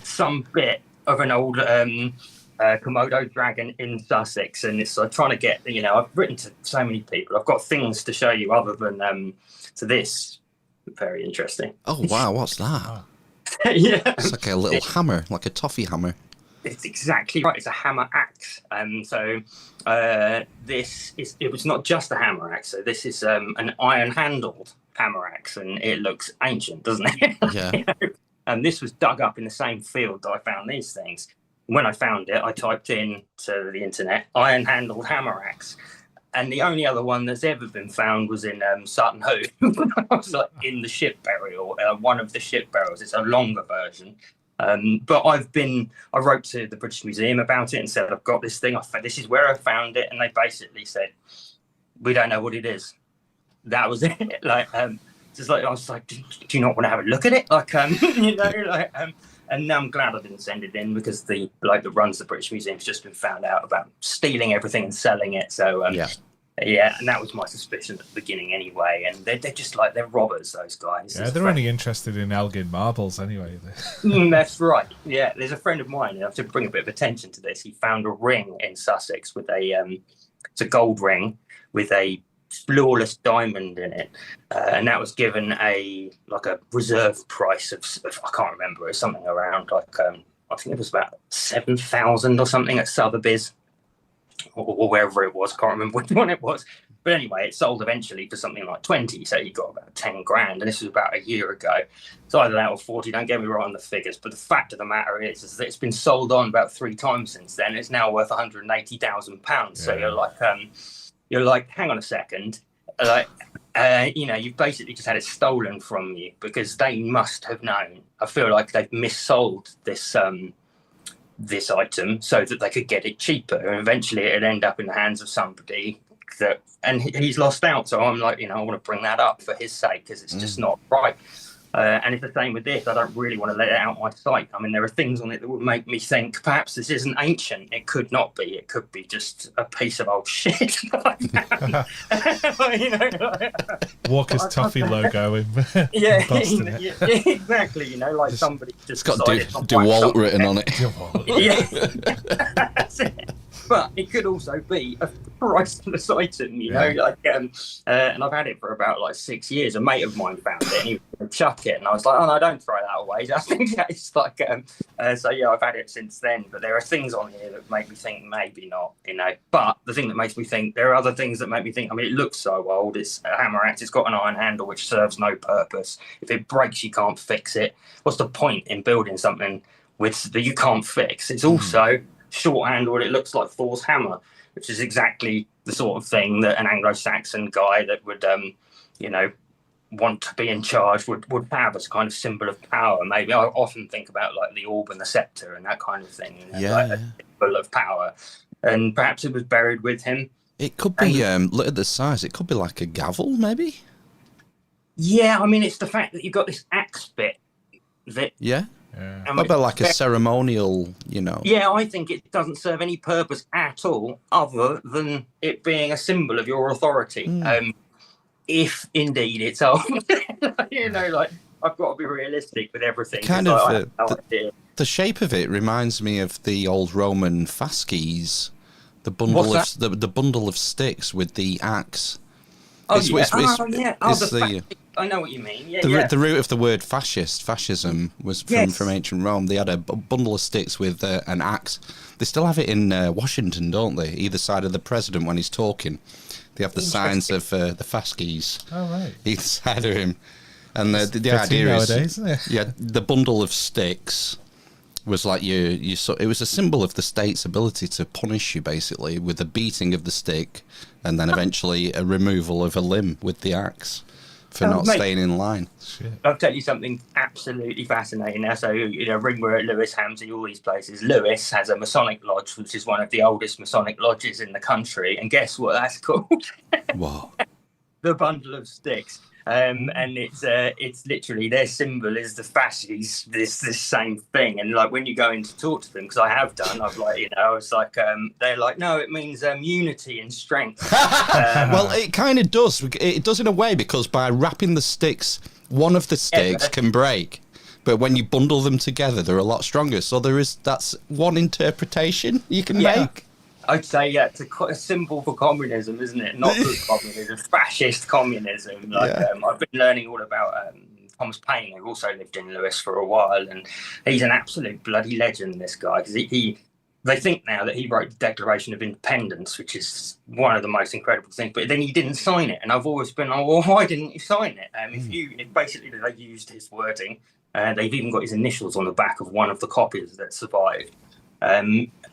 some bit of an old Komodo dragon in Sussex. And it's trying to get, I've written to so many people. I've got things to show you other than to this. Very interesting. Oh, wow. What's that? Yeah. It's like a little hammer, like a toffee hammer. It's exactly right. It's a hammer axe. It was not just a hammer axe. So this is an iron-handled hammer axe, and it looks ancient, doesn't it? Yeah. And this was dug up in the same field that I found these things. When I found it, I typed in to the internet iron-handled hammer axe, and the only other one that's ever been found was in Sutton Hoo. I was like in the ship burial, one of the ship burials. It's a longer version. But I wrote to the British Museum about it and said, I've got this thing. This is where I found it. And they basically said, we don't know what it is. That was it. I was like, do you not want to have a look at it? And now I'm glad I didn't send it in, because the bloke that runs the British Museum has just been found out about stealing everything and selling it. So, and that was my suspicion at the beginning anyway. And they're just like, they're robbers, those guys. Yeah, they're only interested in Elgin marbles anyway. That's right. Yeah, there's a friend of mine, and I have to bring a bit of attention to this. He found a ring in Sussex with it's a gold ring with a flawless diamond in it, and that was given a reserve price of I can't remember, it was something around I think it was about 7,000 or something at Sotheby's or wherever it was. Can't remember which one it was, but anyway, it sold eventually for something like 20, so you got about 10 grand, and this was about a year ago. So either that or 40, don't get me wrong on the figures, but the fact of the matter is that it's been sold on about 3 times since then. It's now worth £180,000. So you're like, hang on a second, you've basically just had it stolen from you, because they must have known. I feel like they've missold this this item so that they could get it cheaper, and eventually it'd end up in the hands of somebody and he's lost out. So I'm like, I want to bring that up for his sake, because it's just not right. And it's the same with this. I don't really want to let it out my sight. I mean, there are things on it that would make me think perhaps this isn't ancient. It could not be. It could be just a piece of old shit. Walker's Toffee logo in yeah, Boston. Yeah, exactly. Somebody just got decided DeWalt written on it. Yeah, that's it. But it could also be a priceless item, and I've had it for about 6 years. A mate of mine found it and he was going to chuck it, and I was like, oh no, don't throw that away. I think it's I've had it since then. But there are things on here that make me think maybe not, But the thing that makes me think, there are other things that make me think. I mean, it looks so old. It's a hammer axe. It's got an iron handle which serves no purpose. If it breaks, you can't fix it. What's the point in building something that you can't fix? It's also short-handled. It looks like Thor's hammer, which is exactly the sort of thing that an Anglo-Saxon guy that would, want to be in charge would have as a kind of symbol of power. Maybe I often think about the orb and the scepter and that kind of thing. A symbol of power, and perhaps it was buried with him. It could be. Look at the size. It could be like a gavel, maybe. Yeah, I mean, it's the fact that you've got this axe bit that. Yeah. Yeah. What about like a ceremonial, Yeah, I think it doesn't serve any purpose at all other than it being a symbol of your authority. If indeed it's old. I've got to be realistic with everything. The shape of it reminds me of the old Roman fasces, the bundle of sticks with the axe. Oh, yeah. I know what you mean. Yeah, The root of the word fascism was from ancient Rome. They had a bundle of sticks with an axe. They still have it in Washington, don't they? Either side of the president when he's talking. They have the signs of the fasces. Oh, right. Either side of him. And the idea nowadays, isn't it? Yeah, the bundle of sticks was like it was a symbol of the state's ability to punish you, basically, with the beating of the stick and then eventually a removal of a limb with the axe for not staying in line. Shit. I'll tell you something absolutely fascinating now. So, Ringwood, Lewis, Hamsey, all these places. Lewis has a Masonic lodge, which is one of the oldest Masonic lodges in the country. And guess what that's called? What? The bundle of sticks. And it's literally their symbol is the fasces, this same thing. And like when you go in to talk to them, because I have done, I've like, I was like, they're like, no, it means unity and strength. Well, it kind of does. It does in a way, because by wrapping the sticks, one of the sticks can break. But when you bundle them together, they're a lot stronger. So that's one interpretation you can make. I'd say, it's a symbol for communism, isn't it? Not good communism, fascist communism. I've been learning all about Thomas Paine, who also lived in Lewis for a while, and he's an absolute bloody legend, this guy, because they think now that he wrote the Declaration of Independence, which is one of the most incredible things, but then he didn't sign it, and I've always been, well, why didn't you sign it? Basically, they used his wording, they've even got his initials on the back of one of the copies that survived.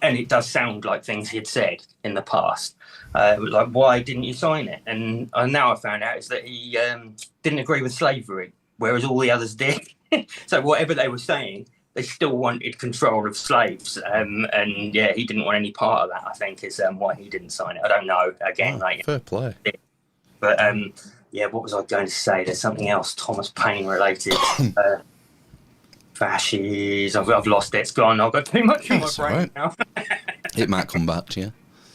And it does sound like things he had said in the past. Like, why didn't you sign it? And now I found out is that he didn't agree with slavery, whereas all the others did. So whatever they were saying, they still wanted control of slaves. And he didn't want any part of that, I think, is why he didn't sign it. I don't know. Again, fair play. But what was I going to say? There's something else Thomas Paine related. Fasces. I've lost it. It's gone. I've got too much in my brain now. It might come back to you.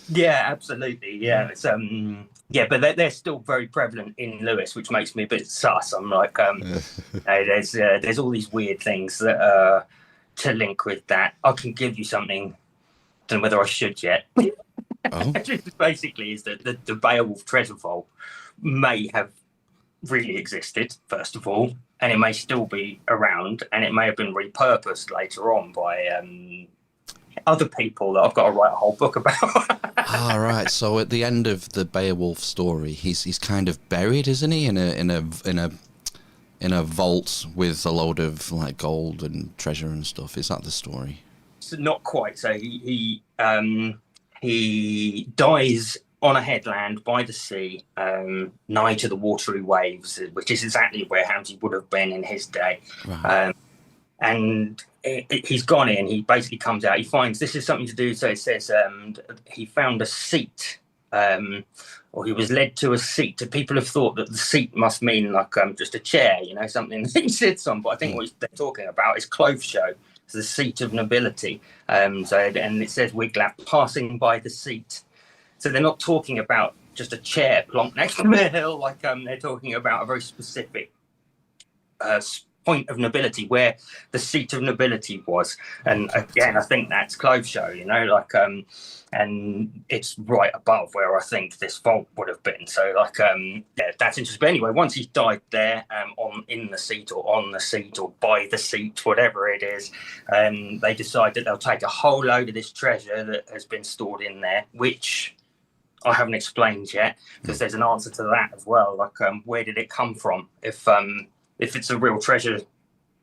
Yeah, absolutely. Yeah, it's but they're still very prevalent in Lewis, which makes me a bit sus. I'm like, there's all these weird things that to link with that. I can give you something. Don't know whether I should yet. Oh. Basically, is that the Beowulf treasure vault may have really existed, first of all, and it may still be around, and it may have been repurposed later on by other people that I've got to write a whole book about. Right. So at the end of the Beowulf story, he's kind of buried, isn't he, in a vault with a load of like gold and treasure and stuff? Is that the story? So not quite. So he dies on a headland by the sea, nigh to the watery waves, which is exactly where Hamsey would have been in his day. Right. And he's gone in. He basically comes out. He finds this is something to do. So it says he found a seat, or he was led to a seat. People have thought that the seat must mean like just a chair, something that he sits on. But I think what they're talking about is Clofesho. It's the seat of nobility. And it says Wiglaf passing by the seat. So they're not talking about just a chair plonked next to the hill, like they're talking about a very specific point of nobility where the seat of nobility was. And again, I think that's Clofesho, and it's right above where I think this vault would have been. So that's interesting. But anyway, once he's died there, in the seat or on the seat or by the seat, whatever it is, they decide that they'll take a whole load of this treasure that has been stored in there, which I haven't explained yet, because there's an answer to that as well. Like, where did it come from? If it's a real treasure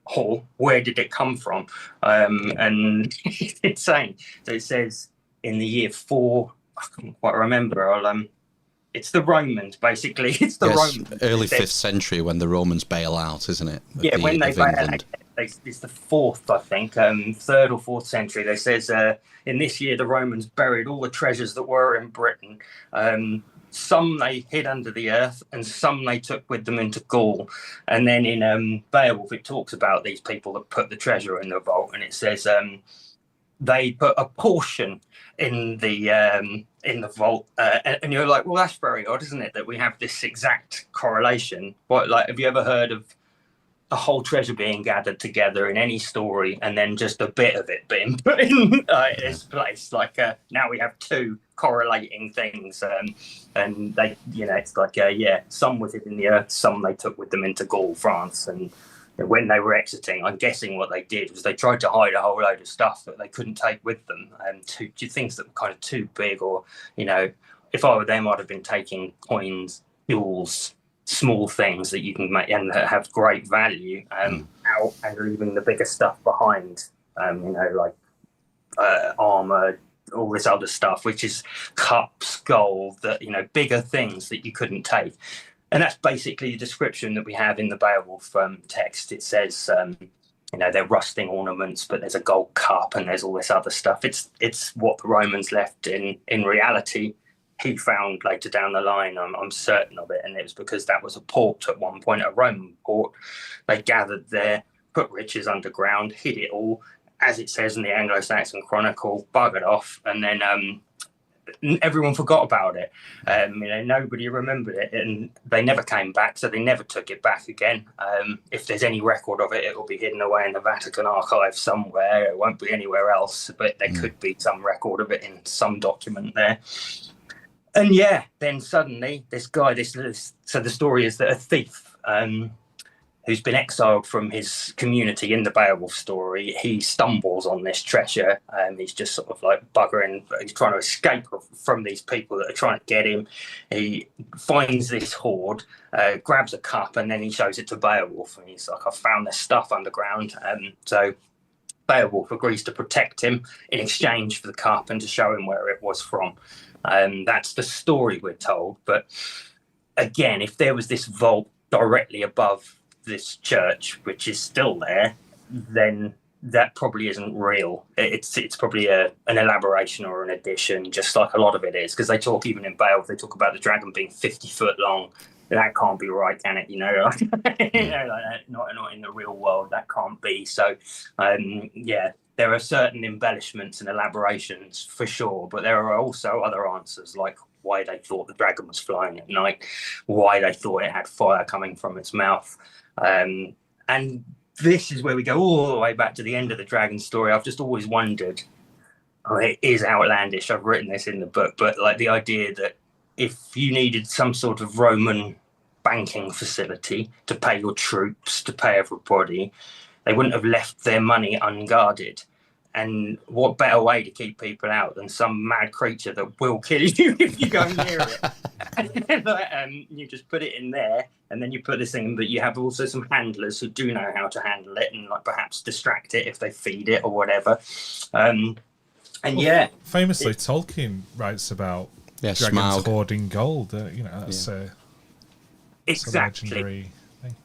haul, where did it come from? And it's insane. So it says in the year 4, I can't quite remember. It's the Romans, basically. It's the Romans. Early 5th century when the Romans bail out, isn't it? When they bail out. It's the 4th, I think, 3rd or 4th century. They says in this year the Romans buried all the treasures that were in Britain. Some they hid under the earth, and some they took with them into Gaul. And then in Beowulf, it talks about these people that put the treasure in the vault, and it says they put a portion in the vault, and you're like, well, that's very odd, isn't it, that we have this exact correlation? Have you ever heard of a whole treasure being gathered together in any story, and then just a bit of it being put in its place. Like now we have two correlating things, and they, it's like some was hidden in the earth, some they took with them into Gaul, France, and when they were exiting, I'm guessing what they did was they tried to hide a whole load of stuff that they couldn't take with them, to things that were kind of too big, or if I were them, I'd have been taking coins, jewels, small things that you can make and that have great value out, and leaving the bigger stuff behind, like armor, all this other stuff, which is cups, gold, that bigger things that you couldn't take. And that's basically the description that we have in the Beowulf text. It says they're rusting ornaments, but there's a gold cup and there's all this other stuff. It's what the Romans left. In reality, he found later down the line, I'm certain of it, and it was because that was a port at one point, a Roman port. They gathered there, put riches underground, hid it all, as it says in the Anglo-Saxon Chronicle, buggered off, and then everyone forgot about it. Nobody remembered it, and they never came back, so they never took it back again. If there's any record of it, it will be hidden away in the Vatican archive somewhere. It won't be anywhere else, but there could be some record of it in some document there. And then suddenly this guy, so the story is that a thief who's been exiled from his community in the Beowulf story, he stumbles on this treasure, and he's just sort of like buggering, he's trying to escape from these people that are trying to get him. He finds this hoard, grabs a cup, and then he shows it to Beowulf, and he's like, I found this stuff underground. So Beowulf agrees to protect him in exchange for the cup and to show him where it was from. That's the story we're told. But again, if there was this vault directly above this church, which is still there, then that probably isn't real. It's probably an elaboration or an addition, just like a lot of it is, because they talk, even in Beowulf, they talk about the dragon being 50 foot long. That can't be right, can it? Not in the real world. That can't be. So, there are certain embellishments and elaborations for sure, but there are also other answers, like why they thought the dragon was flying at night, why they thought it had fire coming from its mouth. And this is where we go all the way back to the end of the dragon story. I've just always wondered, it is outlandish, I've written this in the book, but like the idea that if you needed some sort of Roman banking facility to pay your troops, to pay everybody, they wouldn't have left their money unguarded. And what better way to keep people out than some mad creature that will kill you if you go near it? And you just put it in there, and then you put this in, but you have also some handlers who do know how to handle it and like perhaps distract it if they feed it or whatever. Famously, Tolkien writes about dragons Smaug hoarding gold. That's exactly. Legendary.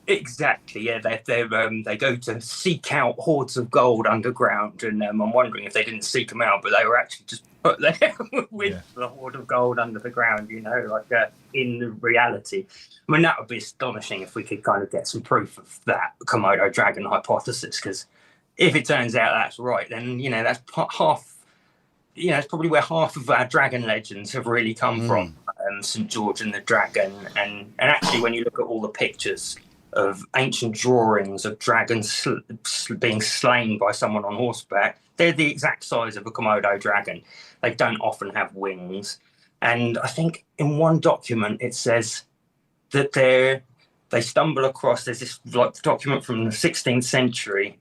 Exactly, they go to seek out hoards of gold underground, and I'm wondering if they didn't seek them out, but they were actually just put there with the hoard of gold under the ground, in reality. I mean, that would be astonishing if we could kind of get some proof of that Komodo dragon hypothesis, because if it turns out that's right, then that's half. It's probably where half of our dragon legends have really come from. St. George and the Dragon, and actually when you look at all the pictures of ancient drawings of dragons being slain by someone on horseback, they're the exact size of a Komodo dragon. They don't often have wings, and I think in one document it says that they stumble across, there's this like document from the 16th century,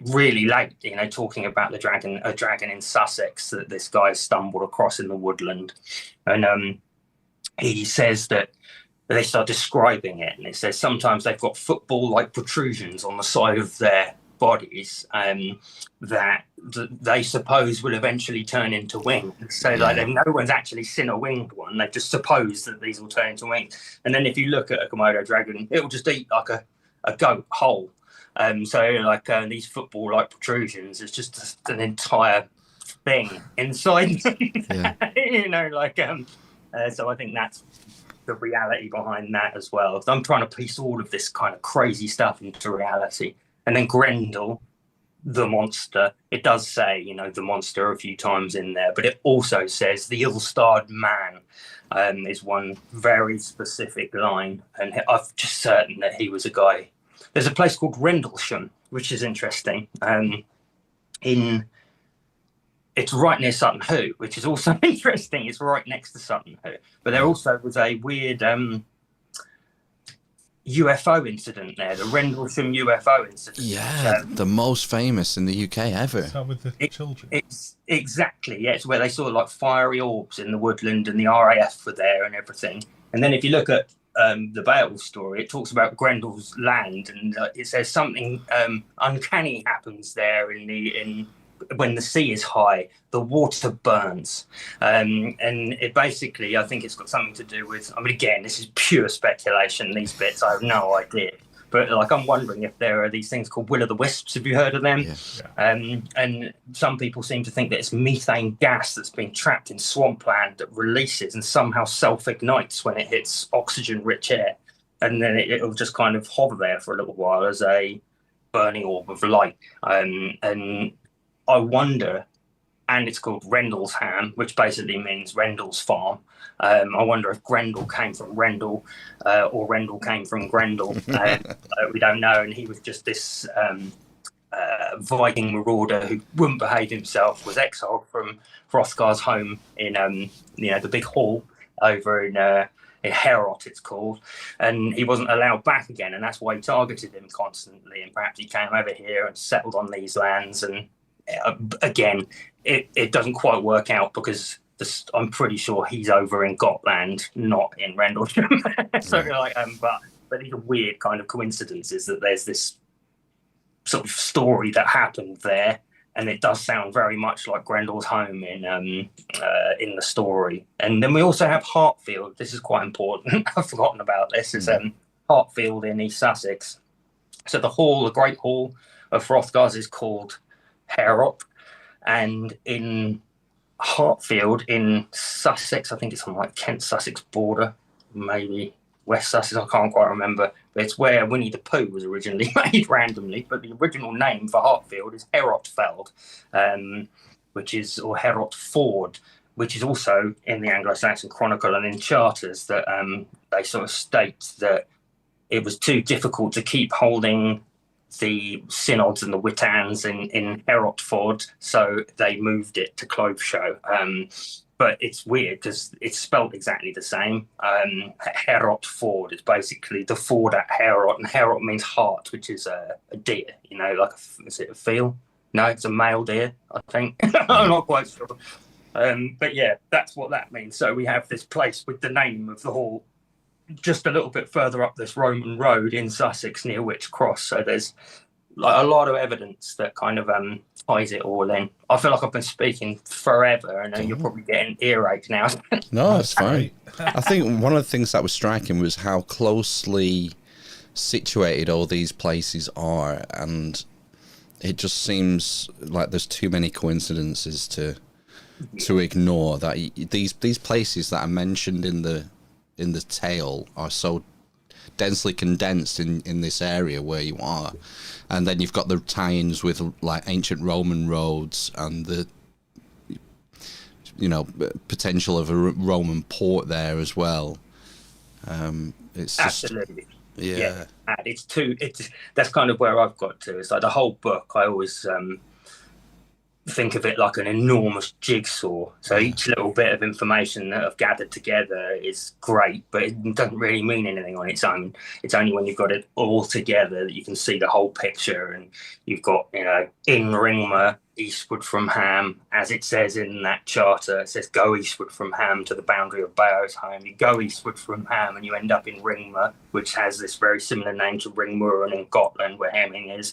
really late, talking about a dragon in Sussex that this guy stumbled across in the woodland, and he says that they start describing it, and it says sometimes they've got football-like protrusions on the side of their bodies that they suppose will eventually turn into wings. So no one's actually seen a winged one. They just suppose that these will turn into wings. And then if you look at a Komodo dragon, it will just eat like a goat whole. These football-like protrusions, it's just an entire thing inside. So I think that's the reality behind that as well. I'm trying to piece all of this kind of crazy stuff into reality. And then Grendel, the monster, it does say, the monster a few times in there, but it also says the ill-starred man is one very specific line. And I'm just certain that he was a guy there's a place called Rendlesham, which is interesting. It's right near Sutton Hoo, which is also interesting. It's right next to Sutton Hoo. But there also was a weird UFO incident there, the Rendlesham UFO incident. Yeah, the most famous in the UK ever. Is that with the children? It's exactly, yeah. It's where they saw like fiery orbs in the woodland, and the RAF were there and everything. And then if you look at the Beowulf story, it talks about Grendel's land, and it says something uncanny happens there when the sea is high, the water burns. And it basically, I think it's got something to do with, I mean, again, this is pure speculation, these bits, I have no idea. But like, I'm wondering if there are these things called will-o'-the-wisps. Have you heard of them? Yeah. And some people seem to think that it's methane gas that's been trapped in swampland that releases and somehow self-ignites when it hits oxygen-rich air. And then it'll just kind of hover there for a little while as a burning orb of light. And I wonder, and it's called Rendlesham, which basically means Rendel's farm. I wonder if Grendel came from Rendel or Rendel came from Grendel. We don't know. And he was just this Viking marauder who wouldn't behave himself, was exiled from Hrothgar's home in the big hall over in Herot, it's called, and he wasn't allowed back again, and that's why he targeted him constantly. And perhaps he came over here and settled on these lands, and again, it doesn't quite work out because I'm pretty sure he's over in Gotland, not in Rendlesham. So but these are weird kind of coincidences that there's this sort of story that happened there, and it does sound very much like Grendel's home in the story. And then we also have Hartfield. This is quite important. I've forgotten about this. It's Hartfield in East Sussex. So the Great Hall of Hrothgar's is called Herot, and in Hartfield in Sussex, I think it's on like Kent-Sussex border, maybe West Sussex, I can't quite remember, but it's where Winnie the Pooh was originally made randomly, but the original name for Hartfield is Herotfeld, or Herotford, which is also in the Anglo-Saxon Chronicle and in charters that they sort of state that it was too difficult to keep holding the synods and the witans in Herotford, so they moved it to Clofesho. But it's weird because it's spelt exactly the same. Herotford is basically the ford at Herot, and Herot means heart, which is a deer, is it a seal? No, it's a male deer, I think. I'm not quite sure. But yeah, that's what that means. So we have this place with the name of the hall just a little bit further up this Roman road in Sussex near Wych Cross. So there's like a lot of evidence that kind of ties it all in. I feel like I've been speaking forever, and you're probably getting earache now. No, it's fine. I think one of the things that was striking was how closely situated all these places are, and it just seems like there's too many coincidences to ignore that these places that are mentioned in the tale are so densely condensed in this area where you are, and then you've got the tie-ins with like ancient Roman roads and the potential of a Roman port there as well. It's just, absolutely, yeah. That's kind of where I've got to. It's like the whole book, I always think of it like an enormous jigsaw. So each little bit of information that I've gathered together is great, but it doesn't really mean anything on its own. It's only when you've got it all together that you can see the whole picture. And you've got, in Ringmer, eastward from Ham, as it says in that charter, it says go eastward from Ham to the boundary of Beow's home. You go eastward from Ham and you end up in Ringmer, which has this very similar name to Ringmuren in Gotland, where Hemming is.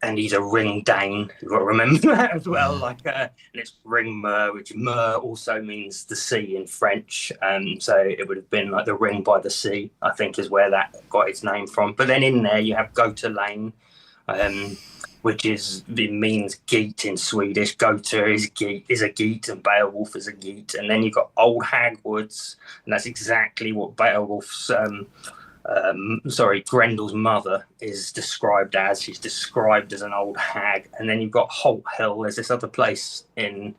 And he's a Ring Dane. You've got to remember that as well. And it's Ringmer, which Mer also means the sea in French. So it would have been like the ring by the sea, I think, is where that got its name from. But then in there you have Gota Lane, which means geet in Swedish. Gota is a geet, and Beowulf is a geet. And then you've got Old Hag Woods, and that's exactly what Beowulf's Grendel's mother is described as. She's described as an old hag. And then you've got Holt Hill. There's this other place in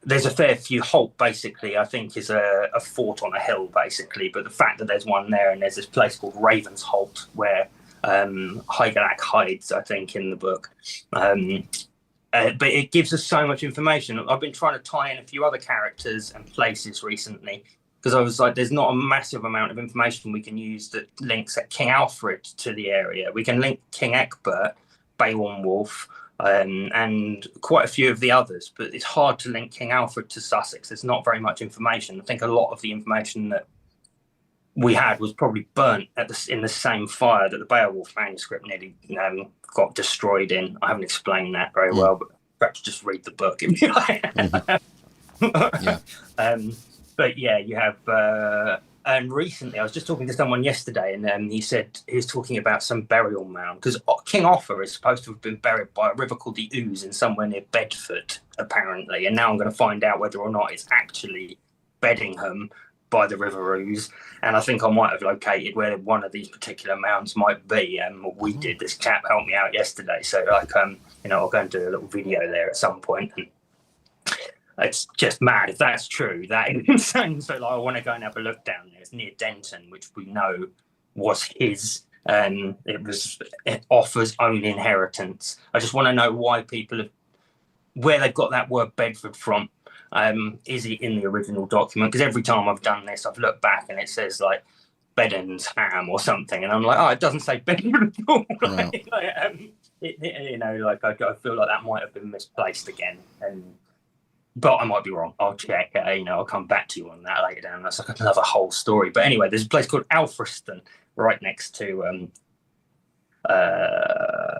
there's a fair few. Holt, basically, I think, is a fort on a hill, basically. But the fact that there's one there, and there's this place called Ravensholt where Hygelac hides, I think, in the book. But it gives us so much information. I've been trying to tie in a few other characters and places recently, because I was like, there's not a massive amount of information we can use that links King Alfred to the area. We can link King Egbert, Beowulf, and quite a few of the others, but it's hard to link King Alfred to Sussex. There's not very much information. I think a lot of the information that we had was probably burnt in the same fire that the Beowulf manuscript nearly got destroyed in. I haven't explained that very well, but perhaps just read the book. But yeah, you have. And recently, I was just talking to someone yesterday, and he said he was talking about some burial mound, because King Offa is supposed to have been buried by a river called the Ouse in somewhere near Bedford, apparently. And now I'm going to find out whether or not it's actually Beddingham by the River Ouse. And I think I might have located where one of these particular mounds might be. We did. This chap helped me out yesterday, so like I'll go and do a little video there at some point. And it's just mad if that's true. That is insane. So like, I want to go and have a look down there. It's near Denton, which we know was his. It was Offa's own inheritance. I just want to know why where they've got that word Bedford from. Is it in the original document? Because every time I've done this, I've looked back and it says like Bedden's ham or something, and I'm like, oh, it doesn't say Bedford at all. I feel like that might have been misplaced again, but I might be wrong. I'll check. I'll come back to you on that later down. That's like another whole story. But anyway, there's a place called Alfriston right next to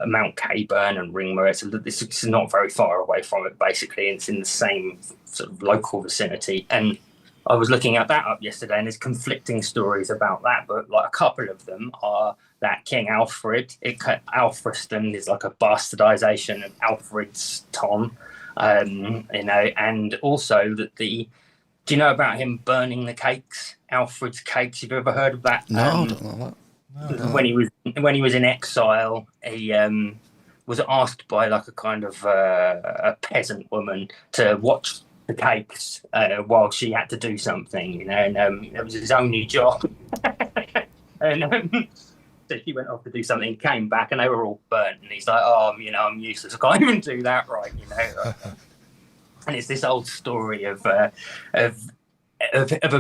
Mount Caburn and Ringmer. It's not very far away from it, basically. It's in the same sort of local vicinity. And I was looking at that up yesterday, and there's conflicting stories about that. But like a couple of them are that King Alfred, Alfriston is like a bastardization of Alfred's Ton. And also that do you know about him burning the cakes, Alfred's cakes? Have you ever heard of that? No, I don't know that. No. When he was in exile, he was asked by like a kind of a peasant woman to watch the cakes while she had to do something, and it was his only job. And so he went off to do something, came back, and they were all burnt. And he's like, "Oh, I'm useless. I can't even do that right." And it's this old story of a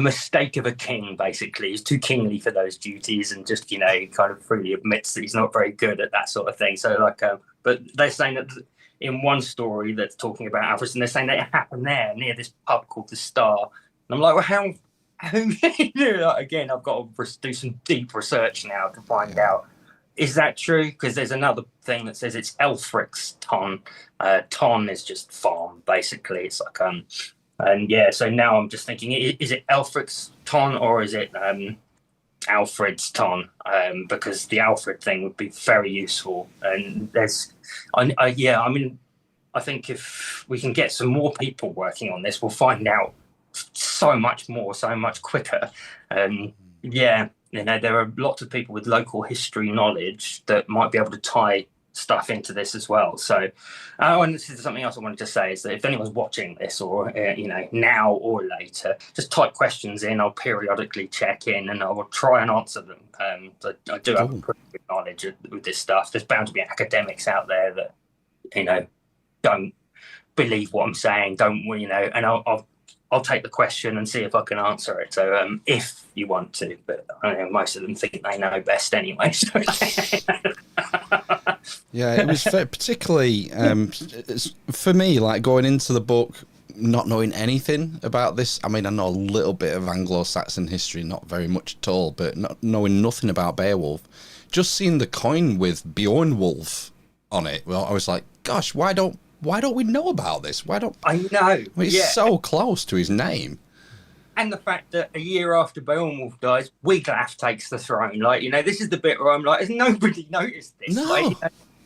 mistake of a king. Basically, he's too kingly for those duties, and just kind of freely admits that he's not very good at that sort of thing. So like, but they're saying that in one story that's talking about Alfred, and they're saying that it happened there near this pub called the Star. And I'm like, well, how again, I've got to do some deep research now to find out, is that true? Because there's another thing that says it's Elfric's Ton. Ton is just farm, basically. It's like and yeah, so now I'm just thinking, is it Elfric's Ton or is it Alfred's Ton? Because the Alfred thing would be very useful. And I think if we can get some more people working on this, we'll find out so much more, so much quicker. There are lots of people with local history knowledge that might be able to tie stuff into this as well. So and this is something else I wanted to say, is that if anyone's watching this or now or later, just type questions in. I'll periodically check in and I will try and answer them. I do have a pretty good knowledge with this stuff. There's bound to be academics out there that don't believe what I'm saying, and I'll take the question and see if I can answer it. So if you want to, but I know most of them think they know best anyway. So. Yeah, it was particularly for me, like going into the book, not knowing anything about this. I mean, I know a little bit of Anglo-Saxon history, not very much at all, but not knowing nothing about Beowulf. Just seeing the coin with Beowulf on it, well, I was like, gosh, why don't we know about this? I know? It's so close to his name. And the fact that a year after Beowulf dies, Wiglaf takes the throne. This is the bit where I'm like, has nobody noticed this? No.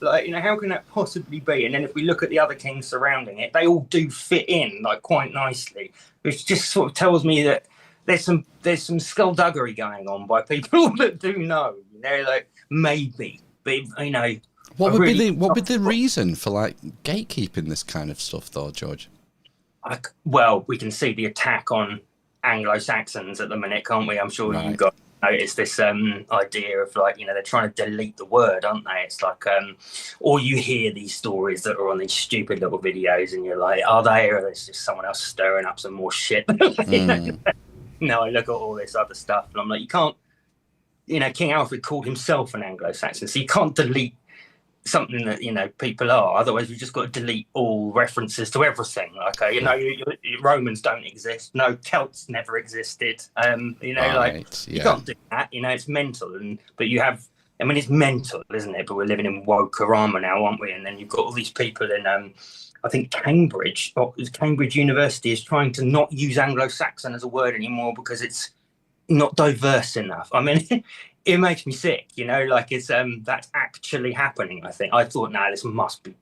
How can that possibly be? And then if we look at the other kings surrounding it, they all do fit in quite nicely, which just sort of tells me that there's some skullduggery going on by people that do know. Maybe, but What would be the reason for gatekeeping this kind of stuff, though, George? well, we can see the attack on Anglo-Saxons at the minute, can't we? I'm sure you got noticed this idea of like, they're trying to delete the word, aren't they? It's like, or you hear these stories that are on these stupid little videos and you're like, are they, or is just someone else stirring up some more shit? No, I look at all this other stuff and I'm like, you can't, King Alfred called himself an Anglo-Saxon, so you can't delete something that people are. Otherwise, we've just got to delete all references to everything. Like, your Romans don't exist. No, Celts never existed. You can't do that. It's mental. But you have. I mean, it's mental, isn't it? But we're living in woke-orama now, aren't we? And then you've got all these people in. I think Cambridge University is trying to not use Anglo-Saxon as a word anymore because it's not diverse enough. I mean. It makes me sick, it's that's actually happening. I think I thought, no, this must be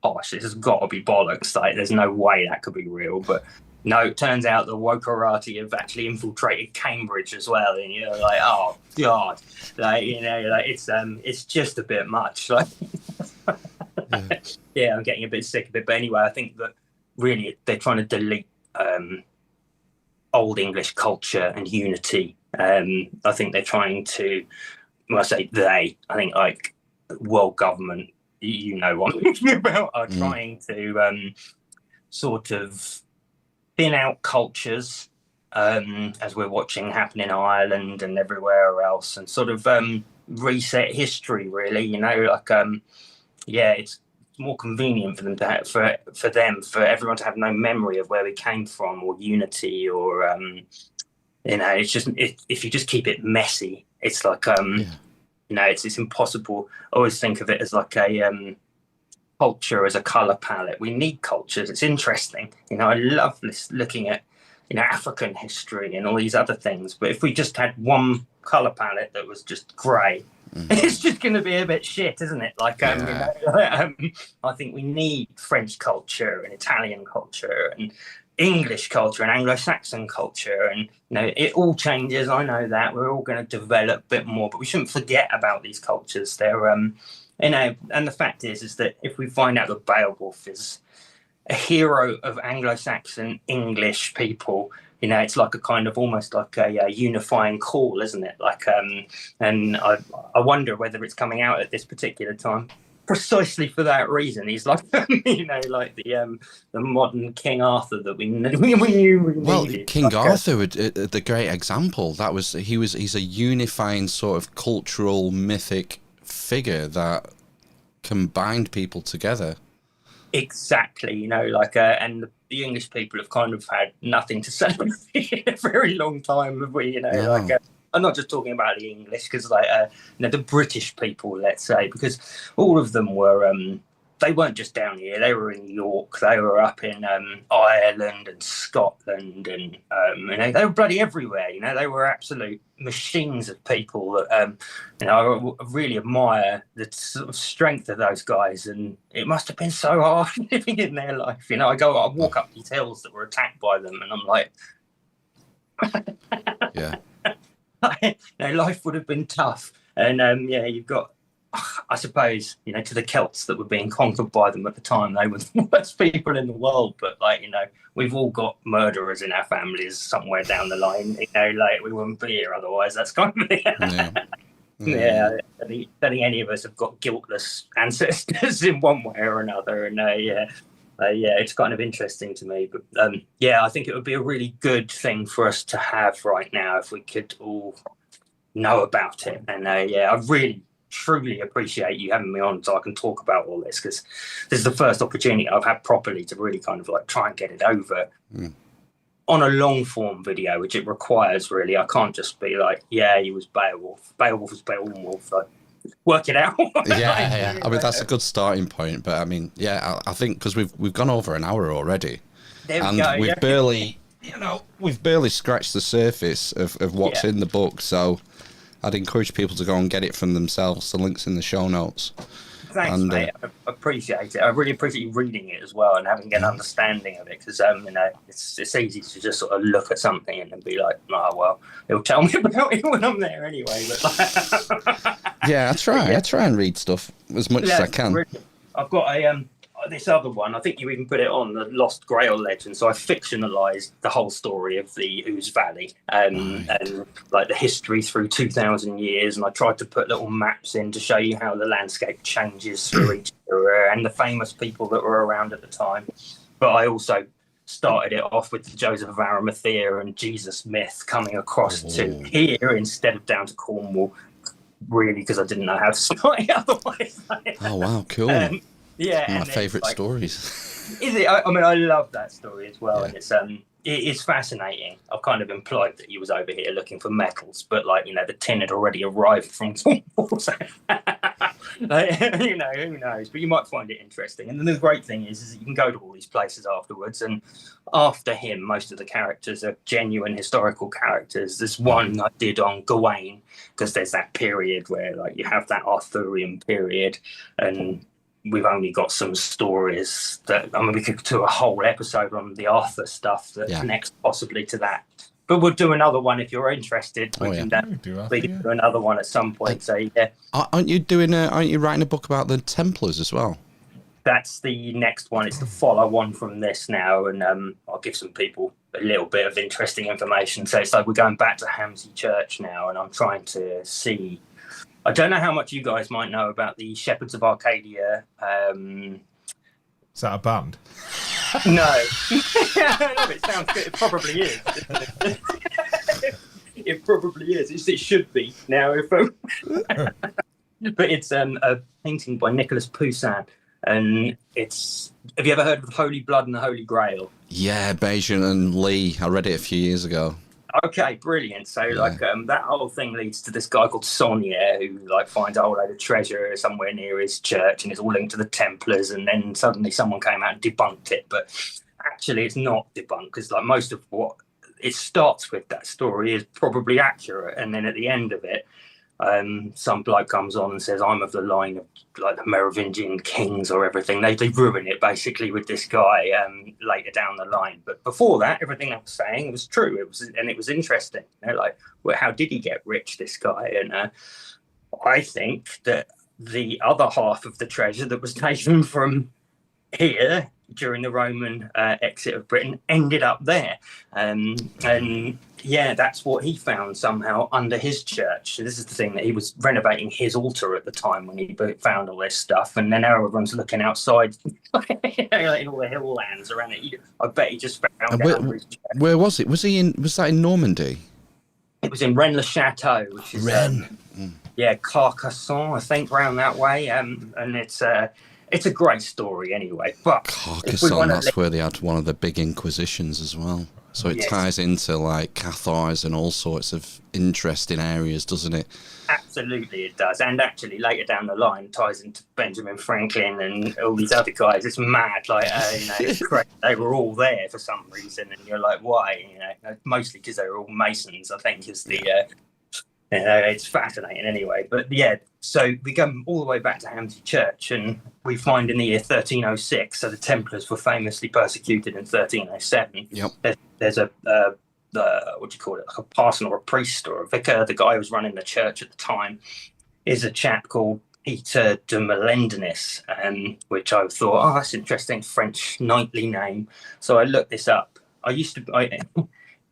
posh. This has got to be bollocks. Like, there's no way that could be real. But no, it turns out the wokerati have actually infiltrated Cambridge as well. And you're like, oh god, it's just a bit much. Like, yeah, I'm getting a bit sick of it. But anyway, I think that really they're trying to delete Old English culture and unity. I think they're trying to, when I say they, I think like world government, what I'm talking about, are trying to sort of thin out cultures, as we're watching happen in Ireland and everywhere else, and sort of reset history, really, it's more convenient for them to have, for everyone to have no memory of where we came from or unity or it's just if you just keep it messy, it's like it's impossible. I always think of it as like a culture as a color palette. We need cultures. It's interesting. I love looking at African history and all these other things. But if we just had one color palette that was just grey, it's just going to be a bit shit, isn't it? Like I think we need French culture and Italian culture and English culture and Anglo-Saxon culture, and it all changes. I know that we're all going to develop a bit more, but we shouldn't forget about these cultures. They're and the fact is that if we find out that Beowulf is a hero of Anglo-Saxon English people, it's like a kind of almost like a unifying call, isn't it? Like and I wonder whether it's coming out at this particular time precisely for that reason. He's like, like the modern King Arthur that we knew. Well, King Arthur, the great example. He's a unifying sort of cultural mythic figure that combined people together. Exactly, and the English people have kind of had nothing to celebrate in a very long time, have we? I'm not just talking about the English, because the British people, let's say, because all of them were they weren't just down here. They were in York. They were up in Ireland and Scotland, and they were bloody everywhere. They were absolute machines of people that I really admire the sort of strength of those guys. And it must have been so hard living in their life. I walk up these hills that were attacked by them, and I'm like, yeah. Life would have been tough. And you've got, I suppose, to the Celts that were being conquered by them at the time, they were the worst people in the world. But we've all got murderers in our families somewhere down the line. We wouldn't be here otherwise. That's kind of I don't think any of us have got guiltless ancestors in one way or another. And it's kind of interesting to me. But I think it would be a really good thing for us to have right now if we could all know about it. And I really truly appreciate you having me on so I can talk about all this, because this is the first opportunity I've had properly to really kind of try and get it over on a long form video, which it requires really. I can't just be like, he was Beowulf. Beowulf was Beowulf. Work it out. Yeah. I mean, that's a good starting point. But I mean, I think because we've gone over an hour already, we've barely, we've barely scratched the surface of what's in the book. So I'd encourage people to go and get it from themselves. The link's in the show notes. Thanks, mate. I appreciate it. I really appreciate you reading it as well and having an understanding of it, because it's easy to just sort of look at something and then be like, oh well, it'll tell me about it when I'm there anyway. But I try and read stuff as much as I can. I've got this other one, I think you even put it on the Lost Grail legend. So I fictionalized the whole story of the Ouse Valley and like the history through 2,000 years. And I tried to put little maps in to show you how the landscape changes through each era and the famous people that were around at the time. But I also started it off with the Joseph of Arimathea and Jesus myth coming across to here instead of down to Cornwall, really, because I didn't know how to start it otherwise. Oh, wow, cool. Yeah, my favourite stories. Is it? I mean, I love that story as well, and it's fascinating. I've kind of implied that he was over here looking for metals, but like, you know, the tin had already arrived from Cornwall, so like, you know, who knows? But you might find it interesting. And then the great thing is that you can go to all these places afterwards, and after him, most of the characters are genuine historical characters. There's one I did on Gawain, because there's that period where like you have that Arthurian period, and we've only got some stories that, I mean, we could do a whole episode on the Arthur stuff that connects possibly to that. But we'll do another one if you're interested. We can do another one at some point. So aren't you writing a book about the Templars as well? That's the next one. It's the follow-on from this now, and I'll give some people a little bit of interesting information. So it's like we're going back to Hamsey Church now, and I'm trying to see. I don't know how much you guys might know about the Shepherds of Arcadia. Is that a band? No. No, it sounds good. It probably is. It probably is. It should be now. But it's a painting by Nicholas Poussin, and it's. Have you ever heard of the Holy Blood and the Holy Grail? Yeah, Bayesian and Lee. I read it a few years ago. Okay, brilliant. So that whole thing leads to this guy called Saunier who like finds a whole load of treasure somewhere near his church, and it's all linked to the Templars, and then suddenly someone came out and debunked it. But actually it's not debunked, because like most of what it starts with, that story is probably accurate, and then at the end of it some bloke comes on and says, I'm of the line of like the Merovingian kings or everything. They ruin it basically with this guy later down the line. But before that, everything I was saying was true. It was interesting. You know, like, well, how did he get rich, this guy? And I think that the other half of the treasure that was taken from here during the Roman exit of Britain ended up there. And yeah, that's what he found somehow under his church. So this is the thing, that he was renovating his altar at the time when he found all this stuff. And then everyone's looking outside, in all the hill lands around it. I bet he just found it under his church. Where was it? Was that in Normandy? It was in Rennes-le-Château, which is Carcassonne, I think, around that way. And it's a great story anyway. But Carcassonne, that's where they had one of the big Inquisitions as well. So it ties into like Cathars and all sorts of interesting areas, doesn't it? Absolutely, it does. And actually, later down the line, ties into Benjamin Franklin and all these other guys. It's mad. Like, it's great. They were all there for some reason, and you're like, why? You know, mostly because they were all Masons, I think, is the. It's fascinating anyway. But yeah, so we go all the way back to Hamsey Church, and we find in the year 1306, so the Templars were famously persecuted in 1307. Yep. There's a what do you call it, like a parson or a priest or a vicar. The guy who was running the church at the time is a chap called Peter de Melendenis, which I thought, that's interesting, French knightly name. So I looked this up.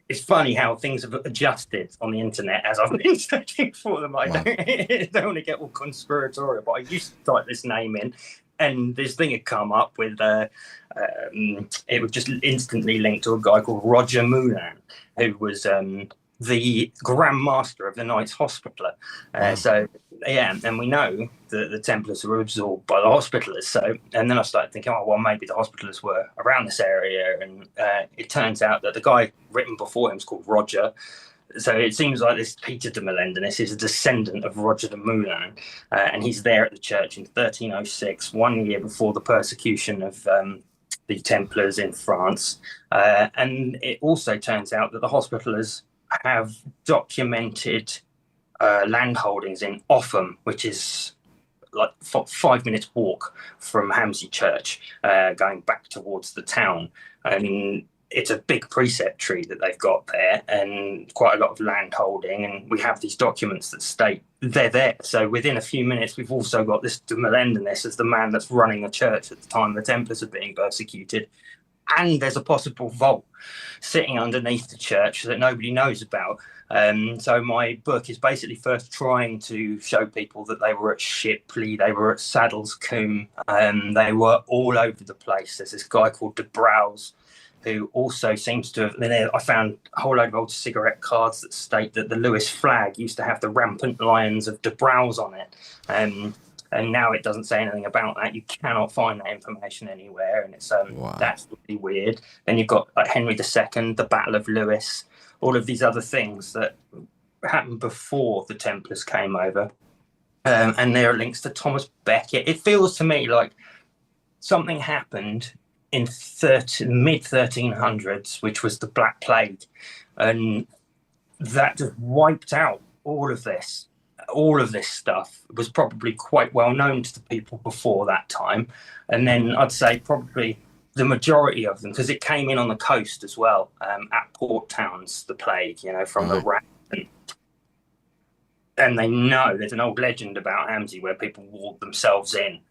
It's funny how things have adjusted on the internet as I've been searching for them. I don't want to get all conspiratorial, but I used to type this name in, and this thing had come up with, it would just instantly link to a guy called Roger Moulin, who was the Grand Master of the Knights Hospitaller. So, yeah, and we know that the Templars were absorbed by the Hospitallers. So, and then I started thinking, maybe the Hospitallers were around this area. And it turns out that the guy written before him is called Roger. So it seems like this Peter de Melendenis is a descendant of Roger de Moulin, and he's there at the church in 1306, 1 year before the persecution of the Templars in France. And it also turns out that the Hospitallers have documented land holdings in Offham, which is like 5 minutes walk from Hamsey Church, going back towards the town. And it's a big precept tree that they've got there, and quite a lot of land holding, and we have these documents that state they're there. So within a few minutes, we've also got this de Melendez as the man that's running the church at the time the Templars are being persecuted. And there's a possible vault sitting underneath the church that nobody knows about. So my book is basically first trying to show people that they were at Shipley, they were at Saddles Combe, they were all over the place. There's this guy called De Browse, who also seems to have, I found a whole load of old cigarette cards that state that the Lewis flag used to have the rampant lions of De Browse on it. And now it doesn't say anything about that. You cannot find that information anywhere, and it's Wow. That's really weird. Then you've got like Henry II, the Battle of Lewis, all of these other things that happened before the Templars came over, and there are links to Thomas Becket. It feels to me like something happened in mid 1300s, which was the Black Plague, and that just wiped out all of this. All of this stuff was probably quite well known to the people before that time. And then I'd say probably the majority of them, because it came in on the coast as well, at port towns, the plague, from the rat. And they know there's an old legend about Hamsey where people walled themselves in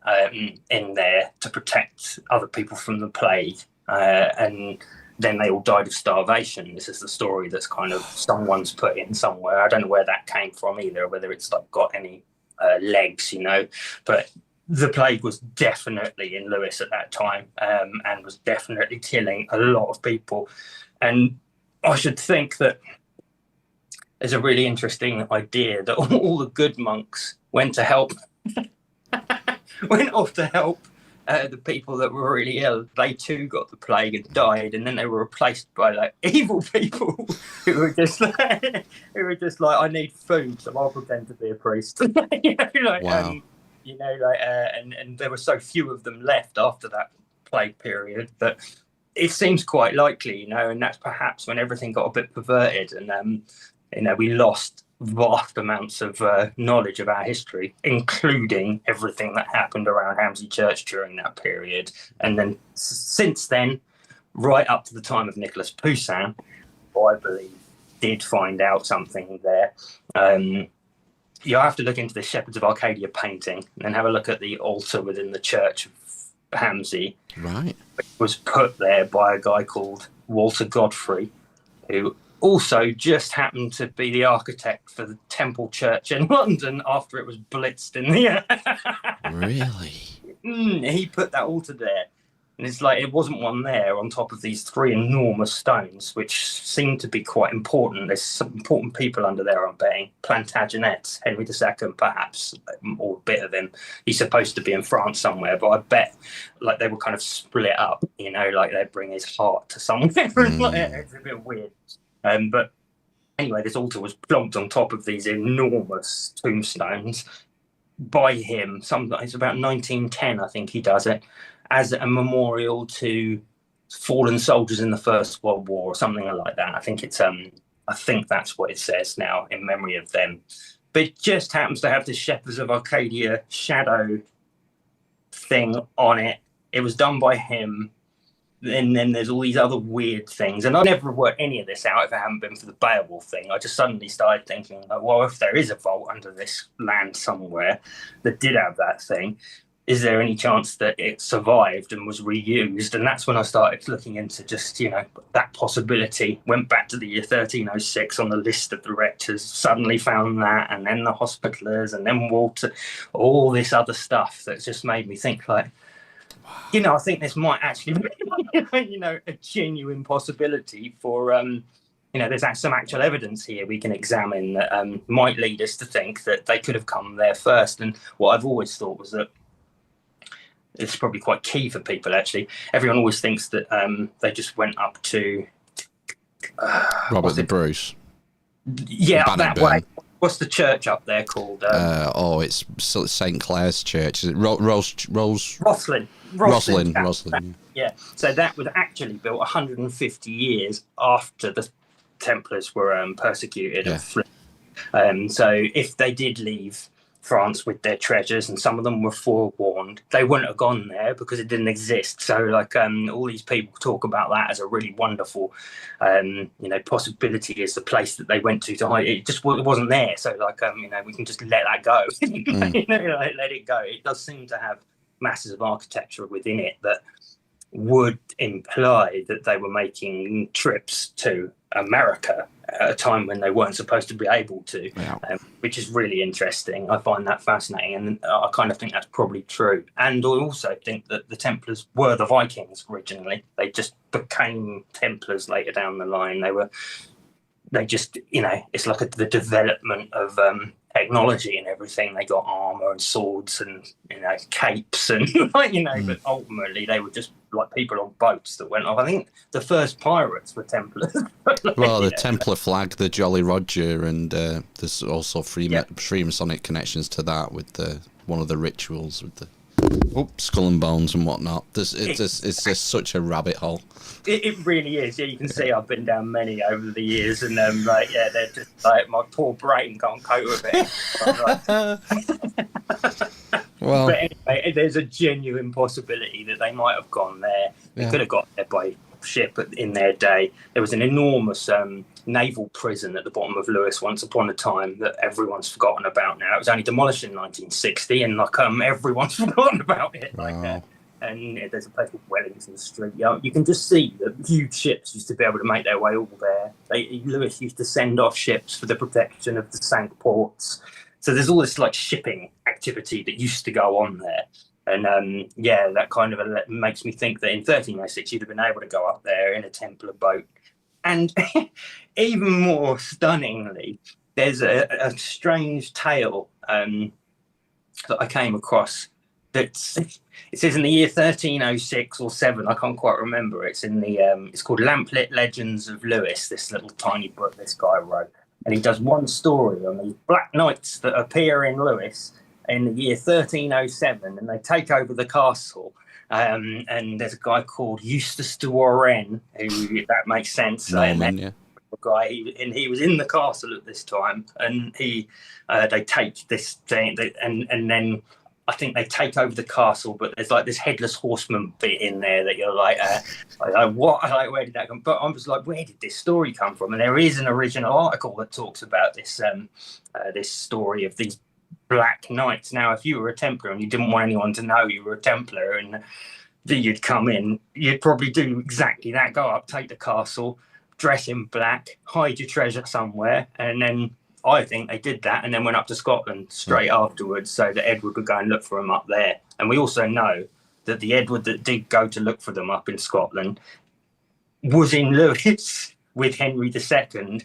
there to protect other people from the plague. And then they all died of starvation. This is the story that's kind of someone's put in somewhere. I don't know where that came from either, whether it's like got any legs, but the plague was definitely in Lewis at that time, and was definitely killing a lot of people. And I should think that there's a really interesting idea that all the good monks went off to help the people that were really ill. They too got the plague and died, and then they were replaced by like evil people who were just like, I need food, so I'll pretend to be a priest. Wow. And there were so few of them left after that plague period that it seems quite likely, and that's perhaps when everything got a bit perverted, and we lost vast amounts of knowledge of our history, including everything that happened around Hamsey Church during that period. And then since then, right up to the time of Nicholas Poussin, who I believe did find out something there. You have to look into the Shepherds of Arcadia painting and then have a look at the altar within the church of Hamsey. Right. It was put there by a guy called Walter Godfrey, who also just happened to be the architect for the Temple Church in London after it was blitzed in the Really? He put that altar there, and it's like it wasn't one there on top of these three enormous stones, which seem to be quite important. There's some important people under there, I'm betting. Plantagenets, Henry II, perhaps, or a bit of him. He's supposed to be in France somewhere, but I bet like they were kind of split up, like they'd bring his heart to somewhere. It's a bit weird. But anyway, this altar was plonked on top of these enormous tombstones by him. It's about 1910, I think he does it, as a memorial to fallen soldiers in the First World War or something like that. I think that's what it says now in memory of them. But it just happens to have the Shepherds of Arcadia shadow thing on it. It was done by him. And then there's all these other weird things. And I never worked any of this out if it hadn't been for the Beowulf thing. I just suddenly started thinking, well, if there is a vault under this land somewhere that did have that thing, is there any chance that it survived and was reused? And that's when I started looking into just, that possibility. Went back to the year 1306 on the list of the rectors, suddenly found that, and then the hospitallers, and then Walter, all this other stuff that just made me think like, I think this might actually be, a genuine possibility for, there's some actual evidence here we can examine that might lead us to think that they could have come there first. And what I've always thought was that it's probably quite key for people, actually. Everyone always thinks that they just went up to... Robert the Bruce. Yeah, up that way. What's the church up there called? It's St. Clair's Church. Is it Rosslyn. Rosslyn. Yeah. So that was actually built 150 years after the Templars were persecuted and fled. So if they did leave France with their treasures, and some of them were forewarned. They wouldn't have gone there because it didn't exist. So like all these people talk about that as a really wonderful possibility as the place that they went to hide. It just wasn't there. So like we can just let that go. Let it go. It does seem to have masses of architecture within it that would imply that they were making trips to America at a time when they weren't supposed to be able to, which is really interesting. I find that fascinating, and I kind of think that's probably true. And I also think that the Templars were the Vikings originally. They just became Templars later down the line. They just, it's like the development of technology and everything. They got armor and swords and capes and but ultimately they were just like people on boats that went off. I think the first pirates were Templars. Well, the Templar flag, the Jolly Roger, and there's also Freemasonic connections to that with one of the rituals with the skull and bones and whatnot. It's just such a rabbit hole. It really is. Yeah, you can see I've been down many over the years, and they're just like my poor brain can't cope with it. Well, but anyway, there's a genuine possibility that they might have gone there. They could have got there by ship in their day. There was an enormous naval prison at the bottom of Lewis once upon a time that everyone's forgotten about now. It was only demolished in 1960, and everyone's forgotten about it. Wow. And there's a place called Wellington Street. You can just see that huge ships used to be able to make their way all there. Lewis used to send off ships for the protection of the sank ports. So there's all this like shipping activity that used to go on there. And that kind of makes me think that in 1306 you'd have been able to go up there in a Templar boat. And even more stunningly, there's a strange tale that I came across. It says in the year 1306 or 7, I can't quite remember. It's in it's called Lamplit Legends of Lewis, this little tiny book this guy wrote. And he does one story on these black knights that appear in Lewis in the year 1307, and they take over the castle. And there's a guy called Eustace de Warenne, who, if that makes sense. Norman, guy, and he was in the castle at this time, and they take this thing, and then I think they take over the castle, but there's like this headless horseman bit in there that you're like, what? Where did that come? But I was like, where did this story come from? And there is an original article that talks about this this story of these black knights. Now, if you were a Templar and you didn't want anyone to know you were a Templar, and you'd come in, you'd probably do exactly that: go up, take the castle, dress in black, hide your treasure somewhere, and then I think they did that and then went up to Scotland straight afterwards, so that Edward would go and look for them up there. And we also know that the Edward that did go to look for them up in Scotland was in Lewis with Henry II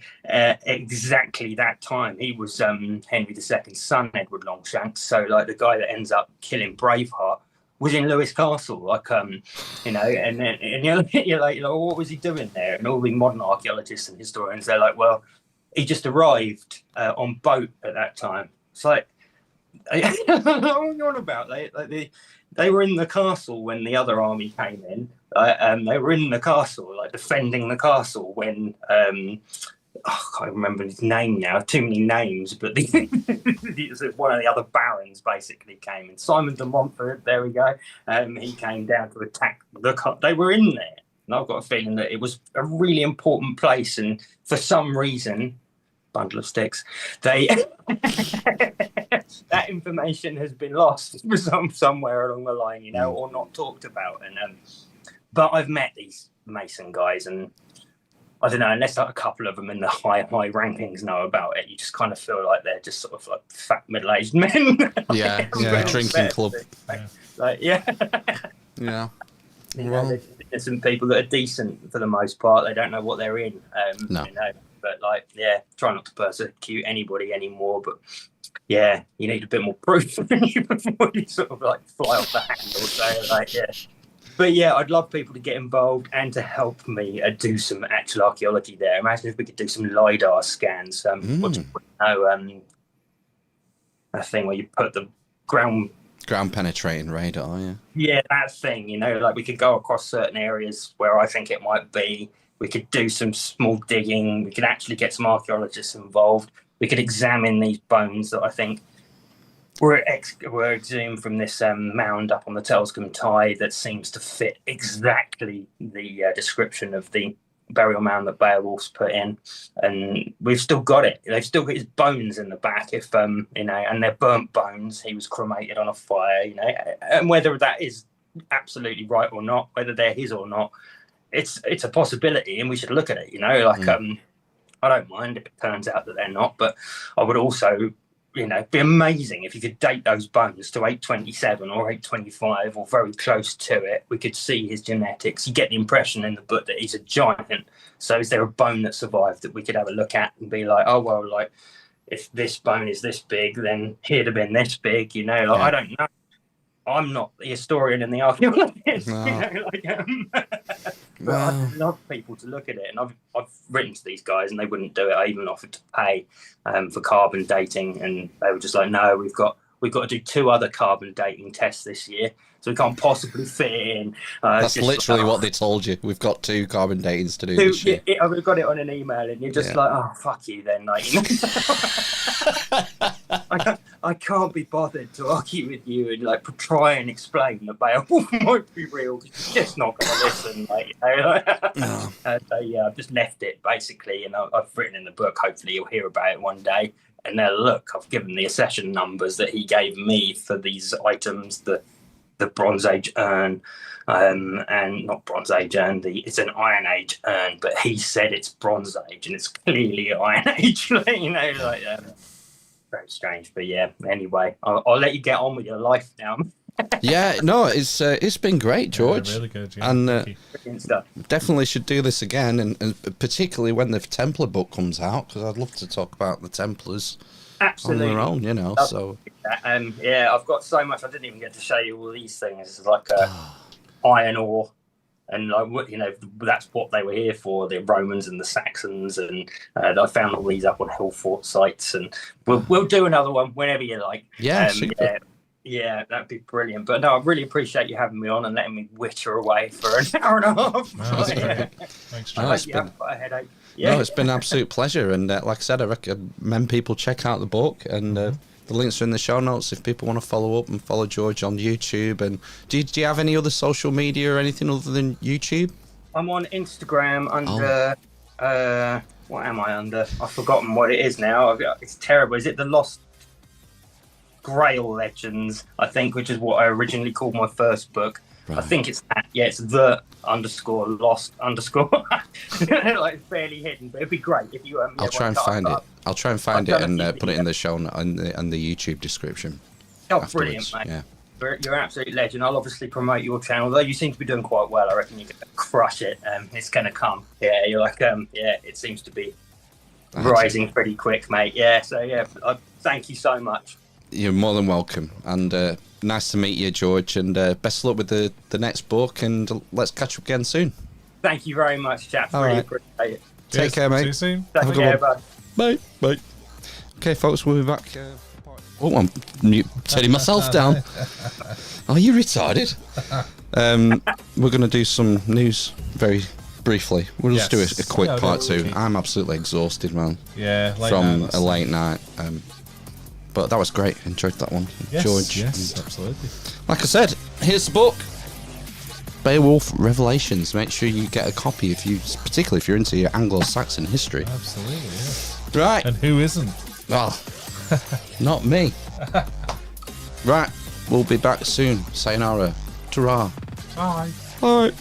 exactly that time. He was Henry II's son, Edward Longshanks. So like the guy that ends up killing Braveheart was in Lewis Castle, like and you're like, what was he doing there? And all the modern archaeologists and historians, they're like, well, he just arrived on boat at that time. It's like, what are you on about? They were in the castle when the other army came in. They were in the castle, like defending the castle when I can't remember his name now. Too many names, but one of the other barons basically came in. Simon de Montfort, there we go. He came down to attack the. They were in there, and I've got a feeling that it was a really important place, and for some reason, bundle of sticks, they that information has been lost somewhere along the line, or not talked about. And but I've met these Mason guys, and I don't know, unless like a couple of them in the high rankings know about it, you just kind of feel like they're just sort of like fat middle-aged men. Yeah, drinking club. Yeah. Well, there's some people that are decent for the most part. They don't know what they're in. No. But try not to persecute anybody anymore. But you need a bit more proof before you sort of like fly off the handle. So But I'd love people to get involved and to help me do some actual archaeology there. Imagine if we could do some LiDAR scans. A thing where you put the ground penetrating radar, yeah. Yeah, that thing, like we could go across certain areas where I think it might be. We could do some small digging. We could actually get some archaeologists involved. We could examine these bones that I think we're exhumed from this mound up on the Telscombe Tide that seems to fit exactly the description of the burial mound that Beowulf's put in, and we've still got it. They've still got his bones in the back, if you know, and they're burnt bones. He was cremated on a fire, you know, and whether that is absolutely right or not, whether they're his or not, it's a possibility, and we should look at it, you know. Like I don't mind if it turns out that they're not, but I would also, you know, be amazing if you could date those bones to 827 or 825 or very close to it. We could see his genetics. You get the impression in the book that he's a giant. So is there a bone that survived that we could have a look at and be like, oh, well, like, if this bone is this big, then he'd have been this big, you know? Like, I don't know. I'm not the historian and the archaeologist. No. You know, like, but I'd love people to look at it, and I've written to these guys, and they wouldn't do it. I even offered to pay for carbon dating, and they were just like, "No, we've got to do 2 other carbon dating tests this year, so we can't possibly fit it in." That's literally what they told you. We've got 2 carbon datings to do this year. I've got it on an email, and you're just like, "Oh, fuck you, then." Like, you know? I can't be bothered to argue with you and like try and explain that Beowulf might be real, because you're just not going to listen. Like, you know? No. So yeah, I've just left it basically, and I've written in the book. Hopefully, you'll hear about it one day. And now look, I've given the accession numbers that he gave me for these items, the Bronze Age urn, and not Bronze Age urn, it's an Iron Age urn, but he said it's Bronze Age, and it's clearly Iron Age. You know, like. Very strange, but yeah. Anyway, I'll let you get on with your life now. Yeah, no, it's been great, George. Yeah, really good, yeah. And definitely should do this again, and particularly when the Templar book comes out, because I'd love to talk about the Templars absolutely on their own, you know. So yeah, I've got so much. I didn't even get to show you all these things. It's like iron ore. And like, you know, that's what they were here for, the Romans and the Saxons. And I found all these up on hill fort sites. And we'll do another one whenever you like. Yeah, super. Yeah, that'd be brilliant. But no, I really appreciate you having me on and letting me witter away for an hour and a half. No, that's great. Thanks, John. I hope you haven't got a headache. Yeah. No, it's been an absolute pleasure. And like I said, I recommend people check out the book, and the links are in the show notes if people want to follow up and follow George on YouTube. And do you have any other social media or anything other than YouTube? I'm on Instagram under what am I under? I've forgotten what it is now. It's terrible. Is it the Lost Grail Legends, I think, which is what I originally called my first book. Right. I think it's that. Yeah, it's the _lost_ like fairly hidden, but it'd be great if you I'll try and find it. I'll try and find it and put it in the show and the YouTube description. Oh, brilliant, mate. Yeah. You're an absolute legend. I'll obviously promote your channel, though you seem to be doing quite well. I reckon you're going to crush it. It's going to come. Yeah, you're like, yeah, it seems to be rising pretty quick, mate. Yeah, so yeah, thank you so much. You're more than welcome, and nice to meet you, George, and best of luck with the next book, and let's catch up again soon. Thank you very much, chaps. All really right. appreciate it. Take care, mate. See you soon. Have a good one. Bye. Bye. Okay, folks, we'll be back. Oh, I'm turning myself down. Are you retarded? We're going to do some news very briefly. We'll just do a quick part 2. I'm absolutely exhausted, man. Yeah, from a late night. But that was great. Enjoyed that one, yes, George. Yes, absolutely. Like I said, here's the book, Beowulf Revelations. Make sure you get a copy particularly if you're into your Anglo-Saxon history. Absolutely, yeah. Right. And who isn't? Well, not me. Right. We'll be back soon. Sayonara. Ta-ra. Bye. Bye.